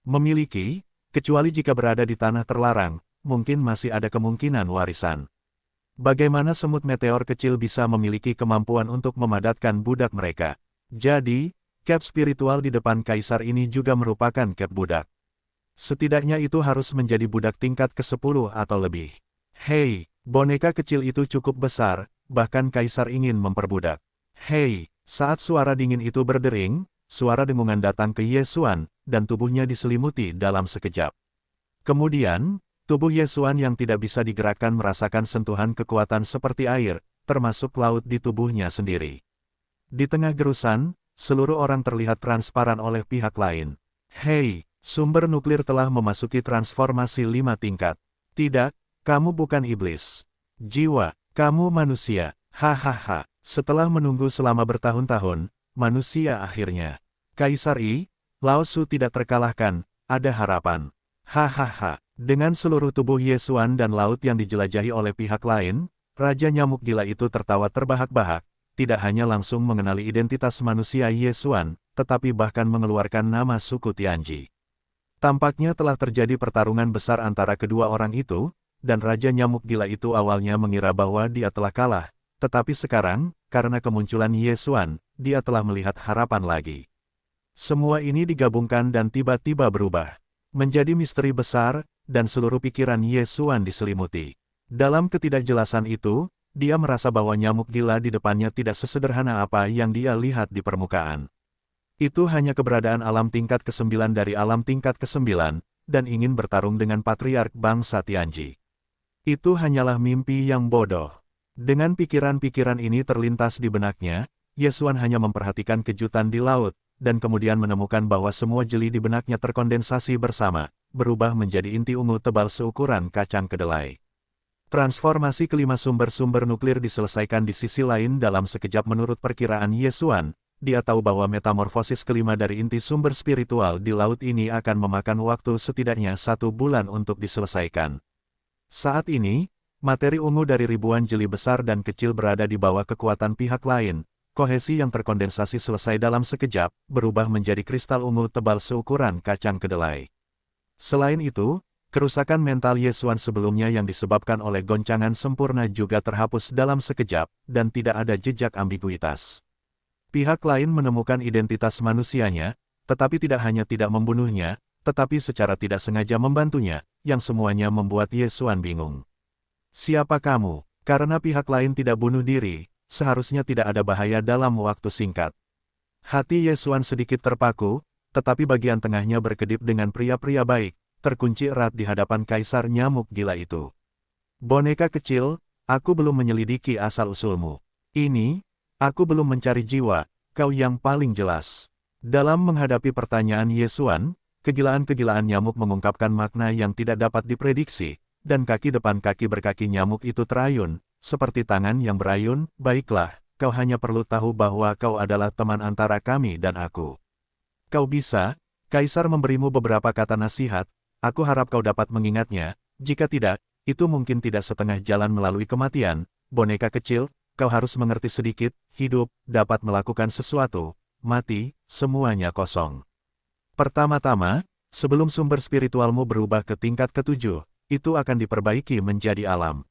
memiliki, kecuali jika berada di tanah terlarang, mungkin masih ada kemungkinan warisan. Bagaimana semut meteor kecil bisa memiliki kemampuan untuk memadatkan budak mereka? Jadi, cap spiritual di depan kaisar ini juga merupakan cap budak. Setidaknya itu harus menjadi budak tingkat ke-10 atau lebih. Hei, boneka kecil itu cukup besar, bahkan kaisar ingin memperbudak. Hei, saat suara dingin itu berdering, suara dengungan datang ke Ye Xuan, dan tubuhnya diselimuti dalam sekejap. Kemudian, tubuh Ye Xuan yang tidak bisa digerakkan merasakan sentuhan kekuatan seperti air, termasuk laut di tubuhnya sendiri. Di tengah gerusan, seluruh orang terlihat transparan oleh pihak lain. Hei, sumber nuklir telah memasuki transformasi 5 tingkat. Tidak, kamu bukan iblis. Jiwa, kamu manusia. Hahaha. Setelah menunggu selama bertahun-tahun, manusia akhirnya. Kaisar Yi, Lao Su tidak terkalahkan, ada harapan. Hahaha. Dengan seluruh tubuh Ye Xuan dan laut yang dijelajahi oleh pihak lain, Raja Nyamuk Gila itu tertawa terbahak-bahak, tidak hanya langsung mengenali identitas manusia Ye Xuan, tetapi bahkan mengeluarkan nama suku Tianji. Tampaknya telah terjadi pertarungan besar antara kedua orang itu, dan Raja Nyamuk Gila itu awalnya mengira bahwa dia telah kalah, tetapi sekarang, karena kemunculan Ye Xuan, dia telah melihat harapan lagi. Semua ini digabungkan dan tiba-tiba berubah menjadi misteri besar, dan seluruh pikiran Ye Xuan diselimuti. Dalam ketidakjelasan itu, dia merasa bahwa nyamuk gila di depannya tidak sesederhana apa yang dia lihat di permukaan. Itu hanya keberadaan alam tingkat ke-9 dari alam tingkat ke-9, dan ingin bertarung dengan patriark bangsa Tianji. Itu hanyalah mimpi yang bodoh. Dengan pikiran-pikiran ini terlintas di benaknya, Ye Xuan hanya memperhatikan kejutan di laut, dan kemudian menemukan bahwa semua jeli di benaknya terkondensasi bersama, berubah menjadi inti ungu tebal seukuran kacang kedelai. Transformasi kelima sumber-sumber nuklir diselesaikan di sisi lain dalam sekejap menurut perkiraan Ye Xuan. Dia tahu bahwa metamorfosis kelima dari inti sumber spiritual di laut ini akan memakan waktu setidaknya 1 bulan untuk diselesaikan. Saat ini, materi ungu dari ribuan jeli besar dan kecil berada di bawah kekuatan pihak lain. Kohesi yang terkondensasi selesai dalam sekejap, berubah menjadi kristal ungu tebal seukuran kacang kedelai. Selain itu, kerusakan mental Ye Xuan sebelumnya yang disebabkan oleh goncangan sempurna juga terhapus dalam sekejap, dan tidak ada jejak ambiguitas. Pihak lain menemukan identitas manusianya, tetapi tidak hanya tidak membunuhnya, tetapi secara tidak sengaja membantunya, yang semuanya membuat Ye Xuan bingung. Siapa kamu? Karena pihak lain tidak bunuh diri, seharusnya tidak ada bahaya dalam waktu singkat. Hati Ye Xuan sedikit terpaku, tetapi bagian tengahnya berkedip dengan pria-pria baik, terkunci erat di hadapan kaisar nyamuk gila itu. Boneka kecil, aku belum menyelidiki asal-usulmu. Ini, aku belum mencari jiwa, kau yang paling jelas. Dalam menghadapi pertanyaan Ye Xuan, kegilaan-kegilaan nyamuk mengungkapkan makna yang tidak dapat diprediksi, dan kaki depan kaki berkaki nyamuk itu terayun, seperti tangan yang berayun. Baiklah, kau hanya perlu tahu bahwa kau adalah teman antara kami dan aku. Kau bisa, Kaisar memberimu beberapa kata nasihat, aku harap kau dapat mengingatnya, jika tidak, itu mungkin tidak setengah jalan melalui kematian. Boneka kecil, kau harus mengerti sedikit, hidup, dapat melakukan sesuatu, mati, semuanya kosong. Pertama-tama, sebelum sumber spiritualmu berubah ke tingkat ketujuh, itu akan diperbaiki menjadi alam.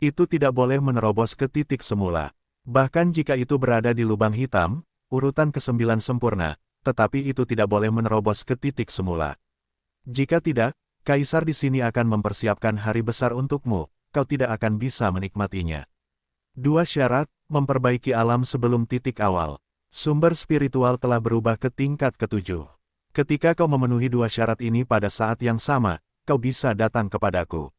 Itu tidak boleh menerobos ke titik semula. Bahkan jika itu berada di lubang hitam, urutan ke-9 sempurna, tetapi itu tidak boleh menerobos ke titik semula. Jika tidak, Kaisar di sini akan mempersiapkan hari besar untukmu, kau tidak akan bisa menikmatinya. 2 syarat, memperbaiki alam sebelum titik awal. Sumber spiritual telah berubah ke tingkat ketujuh. Ketika kau memenuhi 2 syarat ini pada saat yang sama, kau bisa datang kepadaku.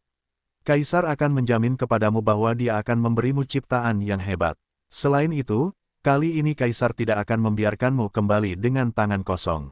Kaisar akan menjamin kepadamu bahwa dia akan memberimu ciptaan yang hebat. Selain itu, kali ini Kaisar tidak akan membiarkanmu kembali dengan tangan kosong.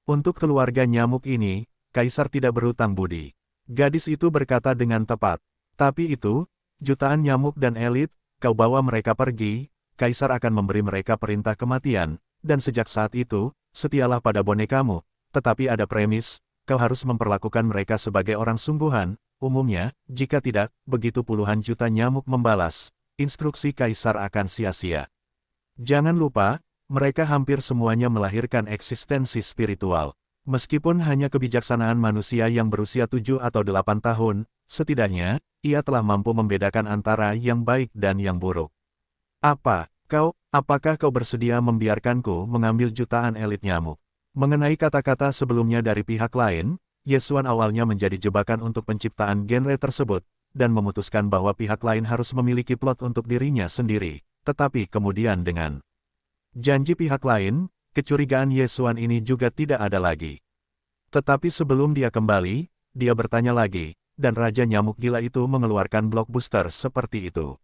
Untuk keluarga nyamuk ini, Kaisar tidak berhutang budi. Gadis itu berkata dengan tepat. Tapi itu, jutaan nyamuk dan elit, kau bawa mereka pergi, Kaisar akan memberi mereka perintah kematian, dan sejak saat itu, setialah pada bonekamu, tetapi ada premis, kau harus memperlakukan mereka sebagai orang sungguhan. Umumnya, jika tidak, begitu puluhan juta nyamuk membalas, instruksi Kaisar akan sia-sia. Jangan lupa, mereka hampir semuanya melahirkan eksistensi spiritual. Meskipun hanya kebijaksanaan manusia yang berusia 7 atau 8 tahun, setidaknya, ia telah mampu membedakan antara yang baik dan yang buruk. Apakah kau bersedia membiarkanku mengambil jutaan elit nyamuk? Mengenai kata-kata sebelumnya dari pihak lain, Yesuan awalnya menjadi jebakan untuk penciptaan genre tersebut, dan memutuskan bahwa pihak lain harus memiliki plot untuk dirinya sendiri, tetapi kemudian dengan janji pihak lain, kecurigaan Yesuan ini juga tidak ada lagi. Tetapi sebelum dia kembali, dia bertanya lagi, dan Raja Nyamuk Gila itu mengeluarkan blockbuster seperti itu.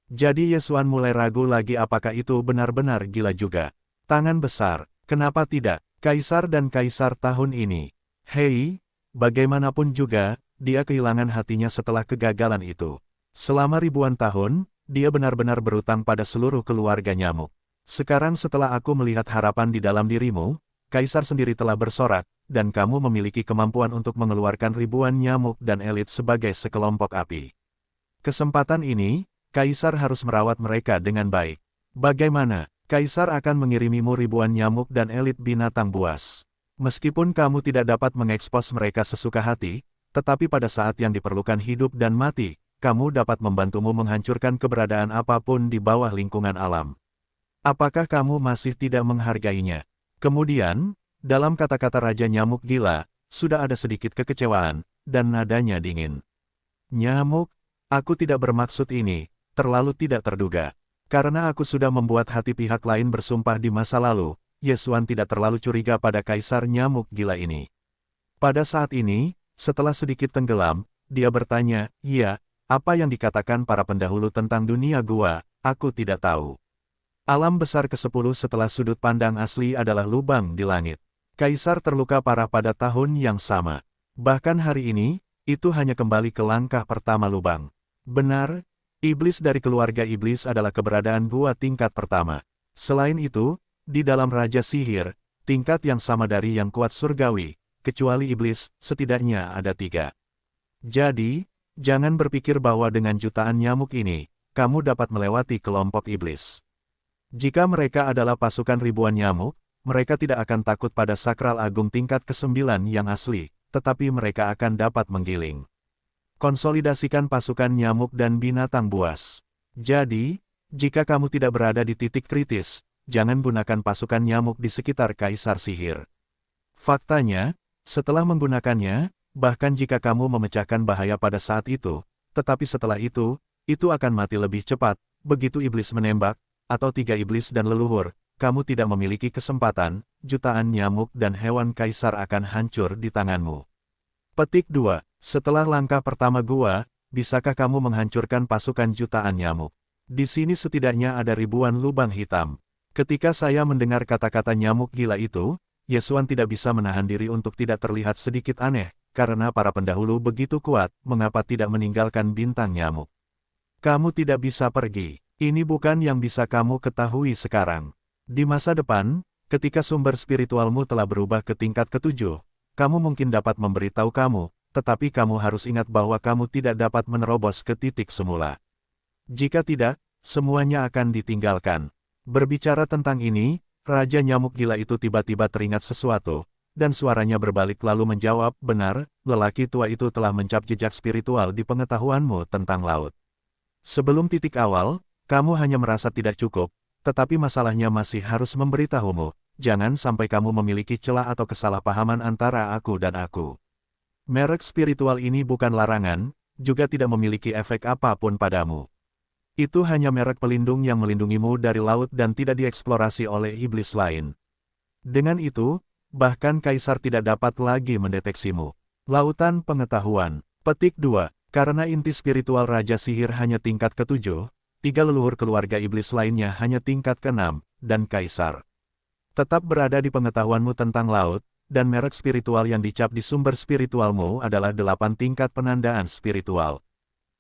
Jadi Yesuan mulai ragu lagi apakah itu benar-benar gila juga. Tangan besar, kenapa tidak? Kaisar dan Kaisar tahun ini. Hei, bagaimanapun juga, dia kehilangan hatinya setelah kegagalan itu. Selama ribuan tahun, dia benar-benar berutang pada seluruh keluarga nyamuk. Sekarang setelah aku melihat harapan di dalam dirimu, Kaisar sendiri telah bersorak, dan kamu memiliki kemampuan untuk mengeluarkan ribuan nyamuk dan elit sebagai sekelompok api. Kesempatan ini, Kaisar harus merawat mereka dengan baik. Bagaimana? Kaisar akan mengirimimu ribuan nyamuk dan elit binatang buas. Meskipun kamu tidak dapat mengekspos mereka sesuka hati, tetapi pada saat yang diperlukan hidup dan mati, kamu dapat membantumu menghancurkan keberadaan apapun di bawah lingkungan alam. Apakah kamu masih tidak menghargainya? Kemudian, dalam kata-kata Raja Nyamuk Gila, sudah ada sedikit kekecewaan, dan nadanya dingin. Nyamuk, aku tidak bermaksud ini, terlalu tidak terduga. Karena aku sudah membuat hati pihak lain bersumpah di masa lalu, Yesuan tidak terlalu curiga pada Kaisar Nyamuk Gila ini. Pada saat ini, setelah sedikit tenggelam, dia bertanya, "Iya, apa yang dikatakan para pendahulu tentang dunia gua, aku tidak tahu." Alam besar ke-10 setelah sudut pandang asli adalah lubang di langit. Kaisar terluka parah pada tahun yang sama. Bahkan hari ini, itu hanya kembali ke langkah pertama lubang. Benar, iblis dari keluarga iblis adalah keberadaan gua tingkat pertama. Selain itu, di dalam Raja Sihir, tingkat yang sama dari yang kuat surgawi, kecuali iblis, setidaknya ada 3. Jadi, jangan berpikir bahwa dengan jutaan nyamuk ini, kamu dapat melewati kelompok iblis. Jika mereka adalah pasukan ribuan nyamuk, mereka tidak akan takut pada sakral agung tingkat ke-9 yang asli, tetapi mereka akan dapat menggiling. Konsolidasikan pasukan nyamuk dan binatang buas. Jadi, jika kamu tidak berada di titik kritis, jangan gunakan pasukan nyamuk di sekitar Kaisar Sihir. Faktanya, setelah menggunakannya, bahkan jika kamu memecahkan bahaya pada saat itu, tetapi setelah itu akan mati lebih cepat, begitu iblis menembak, atau 3 iblis dan leluhur, kamu tidak memiliki kesempatan, jutaan nyamuk dan hewan Kaisar akan hancur di tanganmu. Petik 2. Setelah langkah pertama gua, bisakah kamu menghancurkan pasukan jutaan nyamuk? Di sini setidaknya ada ribuan lubang hitam. Ketika saya mendengar kata-kata Nyamuk Gila itu, Yesuan tidak bisa menahan diri untuk tidak terlihat sedikit aneh, karena para pendahulu begitu kuat, mengapa tidak meninggalkan bintang nyamuk. Kamu tidak bisa pergi. Ini bukan yang bisa kamu ketahui sekarang. Di masa depan, ketika sumber spiritualmu telah berubah ke tingkat ketujuh, kamu mungkin dapat memberitahu kamu, tetapi kamu harus ingat bahwa kamu tidak dapat menerobos ke titik semula. Jika tidak, semuanya akan ditinggalkan. Berbicara tentang ini, Raja Nyamuk Gila itu tiba-tiba teringat sesuatu, dan suaranya berbalik lalu menjawab, benar, lelaki tua itu telah mencap jejak spiritual di pengetahuanmu tentang laut. Sebelum titik awal, kamu hanya merasa tidak cukup, tetapi masalahnya masih harus memberitahumu, jangan sampai kamu memiliki celah atau kesalahpahaman antara aku dan aku. Merek spiritual ini bukan larangan, juga tidak memiliki efek apapun padamu. Itu hanya merek pelindung yang melindungimu dari laut dan tidak dieksplorasi oleh iblis lain. Dengan itu, bahkan Kaisar tidak dapat lagi mendeteksimu. Lautan Pengetahuan. Petik 2. Karena inti spiritual Raja Sihir hanya tingkat ke-7, 3 leluhur keluarga iblis lainnya hanya tingkat ke-6, dan Kaisar tetap berada di pengetahuanmu tentang laut, dan merek spiritual yang dicap di sumber spiritualmu adalah 8 tingkat penandaan spiritual.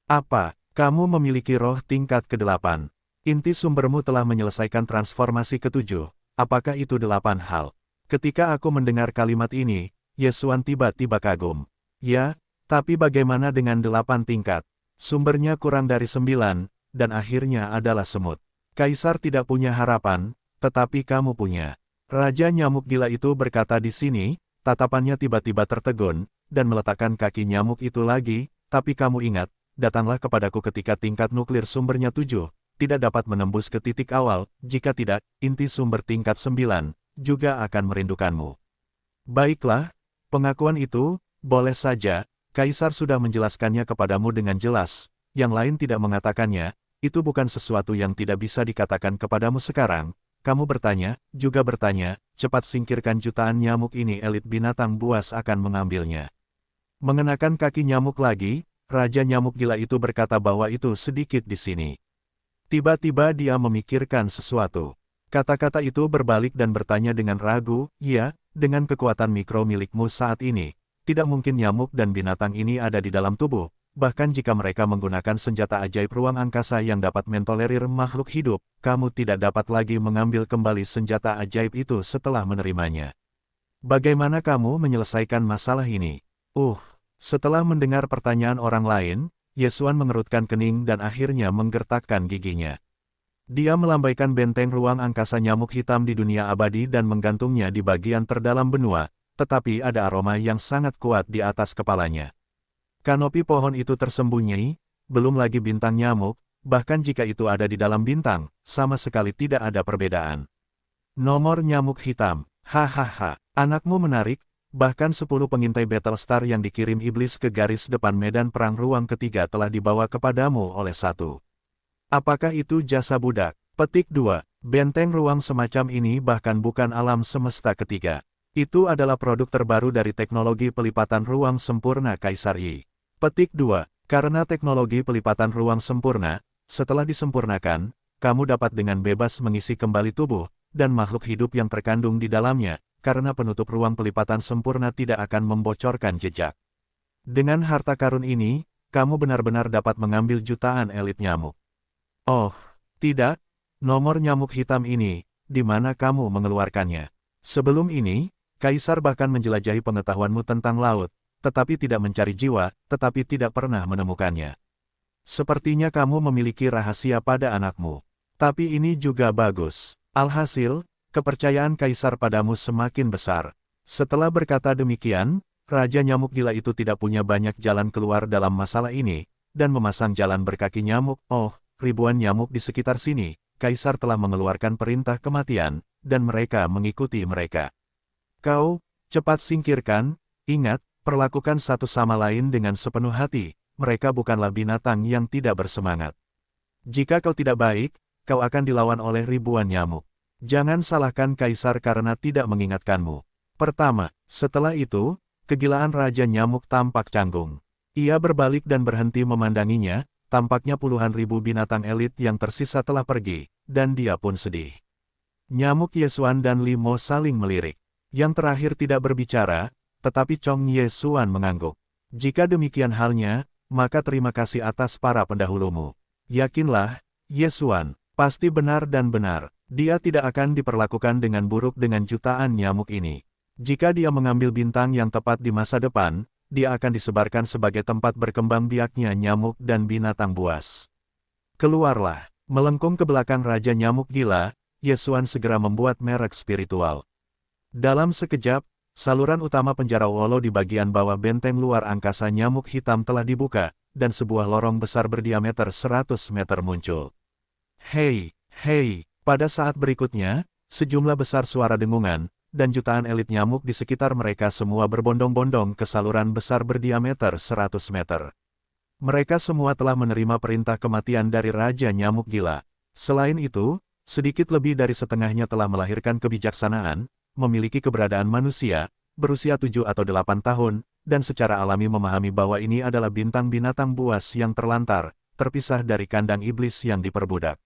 Apa? Kamu memiliki roh tingkat ke-8. Inti sumbermu telah menyelesaikan transformasi ke-7. Apakah itu 8 hal? Ketika aku mendengar kalimat ini, Yesuan tiba-tiba kagum. Ya, tapi bagaimana dengan 8 tingkat? Sumbernya kurang dari 9, dan akhirnya adalah semut. Kaisar tidak punya harapan, tetapi kamu punya. Raja Nyamuk Gila itu berkata di sini, tatapannya tiba-tiba tertegun, dan meletakkan kaki nyamuk itu lagi, tapi kamu ingat, datanglah kepadaku ketika tingkat nuklir sumbernya 7, tidak dapat menembus ke titik awal, jika tidak, inti sumber tingkat 9, juga akan merindukanmu. Baiklah, pengakuan itu, boleh saja, Kaisar sudah menjelaskannya kepadamu dengan jelas, yang lain tidak mengatakannya, itu bukan sesuatu yang tidak bisa dikatakan kepadamu sekarang, kamu bertanya, juga bertanya, cepat singkirkan jutaan nyamuk ini elit binatang buas akan mengambilnya. Mengenakan kaki nyamuk lagi, Raja Nyamuk Gila itu berkata bahwa itu sedikit di sini. Tiba-tiba dia memikirkan sesuatu. Kata-kata itu berbalik dan bertanya dengan ragu, ya, dengan kekuatan mikro milikmu saat ini, tidak mungkin nyamuk dan binatang ini ada di dalam tubuh, bahkan jika mereka menggunakan senjata ajaib ruang angkasa yang dapat mentolerir makhluk hidup, kamu tidak dapat lagi mengambil kembali senjata ajaib itu setelah menerimanya. Bagaimana kamu menyelesaikan masalah ini? Setelah mendengar pertanyaan orang lain, Yesuan mengerutkan kening dan akhirnya menggertakkan giginya. Dia melambaikan benteng ruang angkasa nyamuk hitam di dunia abadi dan menggantungnya di bagian terdalam benua, tetapi ada aroma yang sangat kuat di atas kepalanya. Kanopi pohon itu tersembunyi, belum lagi bintang nyamuk, bahkan jika itu ada di dalam bintang, sama sekali tidak ada perbedaan. Nomor nyamuk hitam, hahaha, anakmu menarik. Bahkan 10 pengintai Battlestar yang dikirim iblis ke garis depan medan perang ruang ketiga telah dibawa kepadamu oleh 1. Apakah itu jasa budak? Petik 2. Benteng ruang semacam ini bahkan bukan alam semesta ketiga. Itu adalah produk terbaru dari teknologi pelipatan ruang sempurna Kaisar Yi. Petik 2. Karena teknologi pelipatan ruang sempurna, setelah disempurnakan, kamu dapat dengan bebas mengisi kembali tubuh, dan makhluk hidup yang terkandung di dalamnya, karena penutup ruang pelipatan sempurna tidak akan membocorkan jejak. Dengan harta karun ini, kamu benar-benar dapat mengambil jutaan elit nyamuk. Oh, tidak, nomor nyamuk hitam ini, di mana kamu mengeluarkannya? Sebelum ini, Kaisar bahkan menjelajahi pengetahuanmu tentang laut, tetapi tidak mencari jiwa, tetapi tidak pernah menemukannya. Sepertinya kamu memiliki rahasia pada anakmu. Tapi ini juga bagus. Alhasil, kepercayaan Kaisar padamu semakin besar. Setelah berkata demikian, Raja Nyamuk Gila itu tidak punya banyak jalan keluar dalam masalah ini, dan memasang jalan berkaki nyamuk. Ribuan nyamuk di sekitar sini, Kaisar telah mengeluarkan perintah kematian, dan mereka mengikuti mereka. Kau, cepat singkirkan, ingat, perlakukan satu sama lain dengan sepenuh hati, mereka bukanlah binatang yang tidak bersemangat. Jika kau tidak baik, kau akan dilawan oleh ribuan nyamuk. Jangan salahkan Kaisar karena tidak mengingatkanmu. Pertama, setelah itu, kegilaan Raja Nyamuk tampak canggung. Ia berbalik dan berhenti memandanginya, tampaknya puluhan ribu binatang elit yang tersisa telah pergi, dan dia pun sedih. Nyamuk Yesuan dan Limo saling melirik. Yang terakhir tidak berbicara, tetapi Chong Ye-suan mengangguk. Jika demikian halnya, maka terima kasih atas para pendahulumu. Yakinlah, Ye-suan, pasti benar dan benar. Dia tidak akan diperlakukan dengan buruk dengan jutaan nyamuk ini. Jika dia mengambil bintang yang tepat di masa depan, dia akan disebarkan sebagai tempat berkembang biaknya nyamuk dan binatang buas. Keluarlah. Melengkung ke belakang Raja Nyamuk Gila, Ye-suan segera membuat merek spiritual. Dalam sekejap, saluran utama penjara Wolo di bagian bawah benteng luar angkasa nyamuk hitam telah dibuka, dan sebuah lorong besar berdiameter 100 meter muncul. Hei, hei, pada saat berikutnya, sejumlah besar suara dengungan, dan jutaan elit nyamuk di sekitar mereka semua berbondong-bondong ke saluran besar berdiameter 100 meter. Mereka semua telah menerima perintah kematian dari Raja Nyamuk Gila. Selain itu, sedikit lebih dari setengahnya telah melahirkan kebijaksanaan, memiliki keberadaan manusia, berusia 7 atau 8 tahun, dan secara alami memahami bahwa ini adalah bintang binatang buas yang terlantar, terpisah dari kandang iblis yang diperbudak.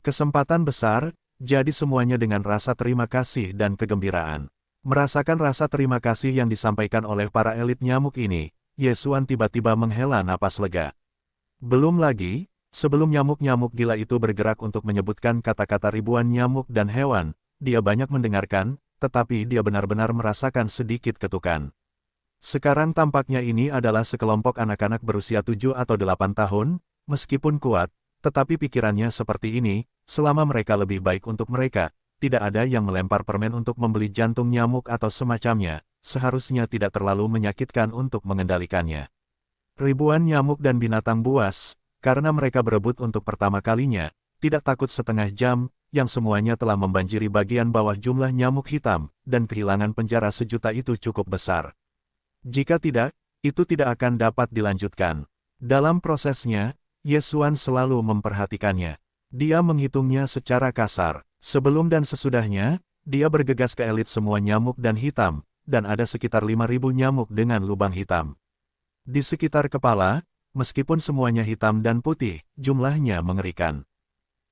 Kesempatan besar, jadi semuanya dengan rasa terima kasih dan kegembiraan. Merasakan rasa terima kasih yang disampaikan oleh para elit nyamuk ini, Ye-suan tiba-tiba menghela napas lega. Belum lagi, sebelum nyamuk-nyamuk gila itu bergerak untuk menyebutkan kata-kata ribuan nyamuk dan hewan, dia banyak mendengarkan, tetapi dia benar-benar merasakan sedikit ketukan. Sekarang tampaknya ini adalah sekelompok anak-anak berusia 7 atau 8 tahun, meskipun kuat, tetapi pikirannya seperti ini, selama mereka lebih baik untuk mereka, tidak ada yang melempar permen untuk membeli jantung nyamuk atau semacamnya, seharusnya tidak terlalu menyakitkan untuk mengendalikannya. Ribuan nyamuk dan binatang buas, karena mereka berebut untuk pertama kalinya, tidak takut setengah jam, yang semuanya telah membanjiri bagian bawah jumlah nyamuk hitam, dan kehilangan penjara sejuta itu cukup besar. Jika tidak, itu tidak akan dapat dilanjutkan. Dalam prosesnya, Ye-suan selalu memperhatikannya. Dia menghitungnya secara kasar. Sebelum dan sesudahnya, dia bergegas ke elit semua nyamuk dan hitam, dan ada sekitar 5.000 nyamuk dengan lubang hitam. Di sekitar kepala, meskipun semuanya hitam dan putih, jumlahnya mengerikan.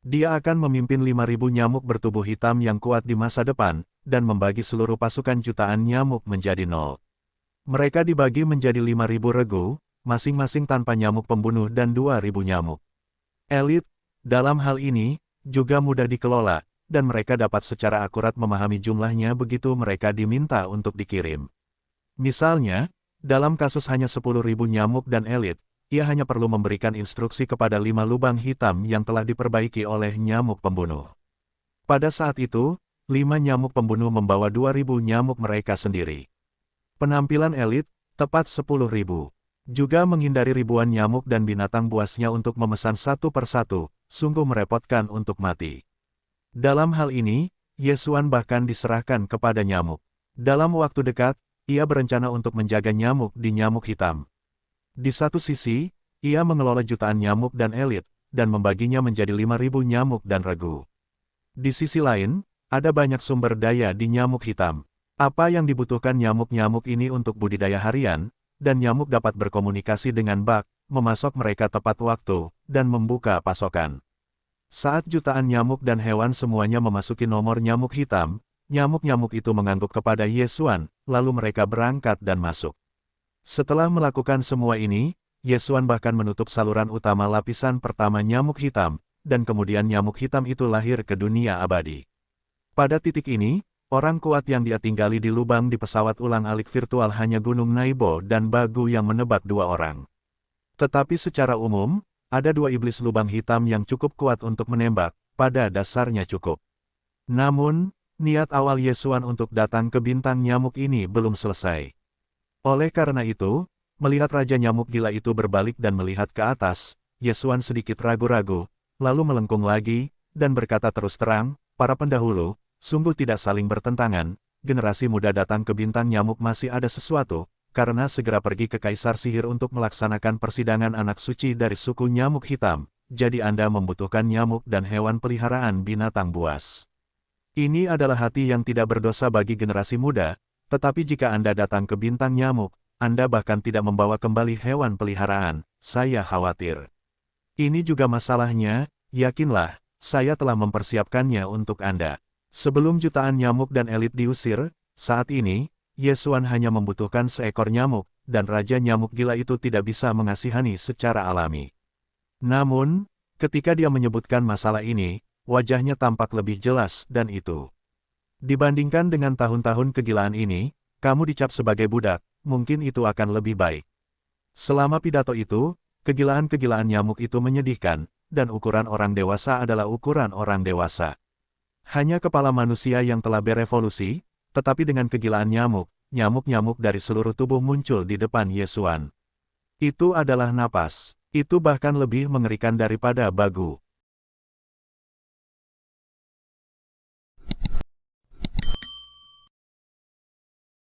Dia akan memimpin 5.000 nyamuk bertubuh hitam yang kuat di masa depan, dan membagi seluruh pasukan jutaan nyamuk menjadi 0. Mereka dibagi menjadi 5.000 regu, masing-masing tanpa nyamuk pembunuh dan 2.000 nyamuk. Elit, dalam hal ini, juga mudah dikelola, dan mereka dapat secara akurat memahami jumlahnya begitu mereka diminta untuk dikirim. Misalnya, dalam kasus hanya 10.000 nyamuk dan elit, ia hanya perlu memberikan instruksi kepada 5 lubang hitam yang telah diperbaiki oleh nyamuk pembunuh. Pada saat itu, 5 nyamuk pembunuh membawa 2.000 nyamuk mereka sendiri. Penampilan elit, tepat 10.000. Juga menghindari ribuan nyamuk dan binatang buasnya untuk memesan satu persatu, sungguh merepotkan untuk mati. Dalam hal ini, Ye-suan bahkan diserahkan kepada nyamuk. Dalam waktu dekat, ia berencana untuk menjaga nyamuk di nyamuk hitam. Di satu sisi, ia mengelola jutaan nyamuk dan elit, dan membaginya menjadi 5.000 nyamuk dan regu. Di sisi lain, ada banyak sumber daya di nyamuk hitam. Apa yang dibutuhkan nyamuk-nyamuk ini untuk budidaya harian, dan nyamuk dapat berkomunikasi dengan bak, memasok mereka tepat waktu, dan membuka pasokan. Saat jutaan nyamuk dan hewan semuanya memasuki nomor nyamuk hitam, nyamuk-nyamuk itu mengangguk kepada Ye-suan, lalu mereka berangkat dan masuk. Setelah melakukan semua ini, Ye-suan bahkan menutup saluran utama lapisan pertama nyamuk hitam, dan kemudian nyamuk hitam itu lahir ke dunia abadi. Pada titik ini, orang kuat yang dia tinggali di lubang di pesawat ulang-alik virtual hanya Gunung Naibo dan Bagu yang menebak 2 orang. Tetapi secara umum, ada 2 iblis lubang hitam yang cukup kuat untuk menembak, pada dasarnya cukup. Namun, niat awal Ye-suan untuk datang ke bintang nyamuk ini belum selesai. Oleh karena itu, melihat Raja Nyamuk Gila itu berbalik dan melihat ke atas, Ye-suan sedikit ragu-ragu, lalu melengkung lagi, dan berkata terus terang, para pendahulu, sungguh tidak saling bertentangan, generasi muda datang ke bintang nyamuk masih ada sesuatu, karena segera pergi ke Kaisar Sihir untuk melaksanakan persidangan anak suci dari suku nyamuk hitam, jadi Anda membutuhkan nyamuk dan hewan peliharaan binatang buas. Ini adalah hati yang tidak berdosa bagi generasi muda, tetapi jika Anda datang ke bintang nyamuk, Anda bahkan tidak membawa kembali hewan peliharaan, saya khawatir. Ini juga masalahnya, yakinlah, saya telah mempersiapkannya untuk Anda. Sebelum jutaan nyamuk dan elit diusir, Saat ini, Yesuan hanya membutuhkan seekor nyamuk, dan Raja Nyamuk Gila itu tidak bisa mengasihani secara alami. Namun, ketika dia menyebutkan masalah ini, wajahnya tampak lebih jelas dan itu. Dibandingkan dengan tahun-tahun kegilaan ini, kamu dicap sebagai budak, mungkin itu akan lebih baik. Selama pidato itu, kegilaan-kegilaan nyamuk itu menyedihkan, dan ukuran orang dewasa adalah ukuran orang dewasa. Hanya kepala manusia yang telah berevolusi, tetapi dengan kegilaan nyamuk, nyamuk-nyamuk dari seluruh tubuh muncul di depan Yesuan. Itu adalah napas. Itu bahkan lebih mengerikan daripada Bagu.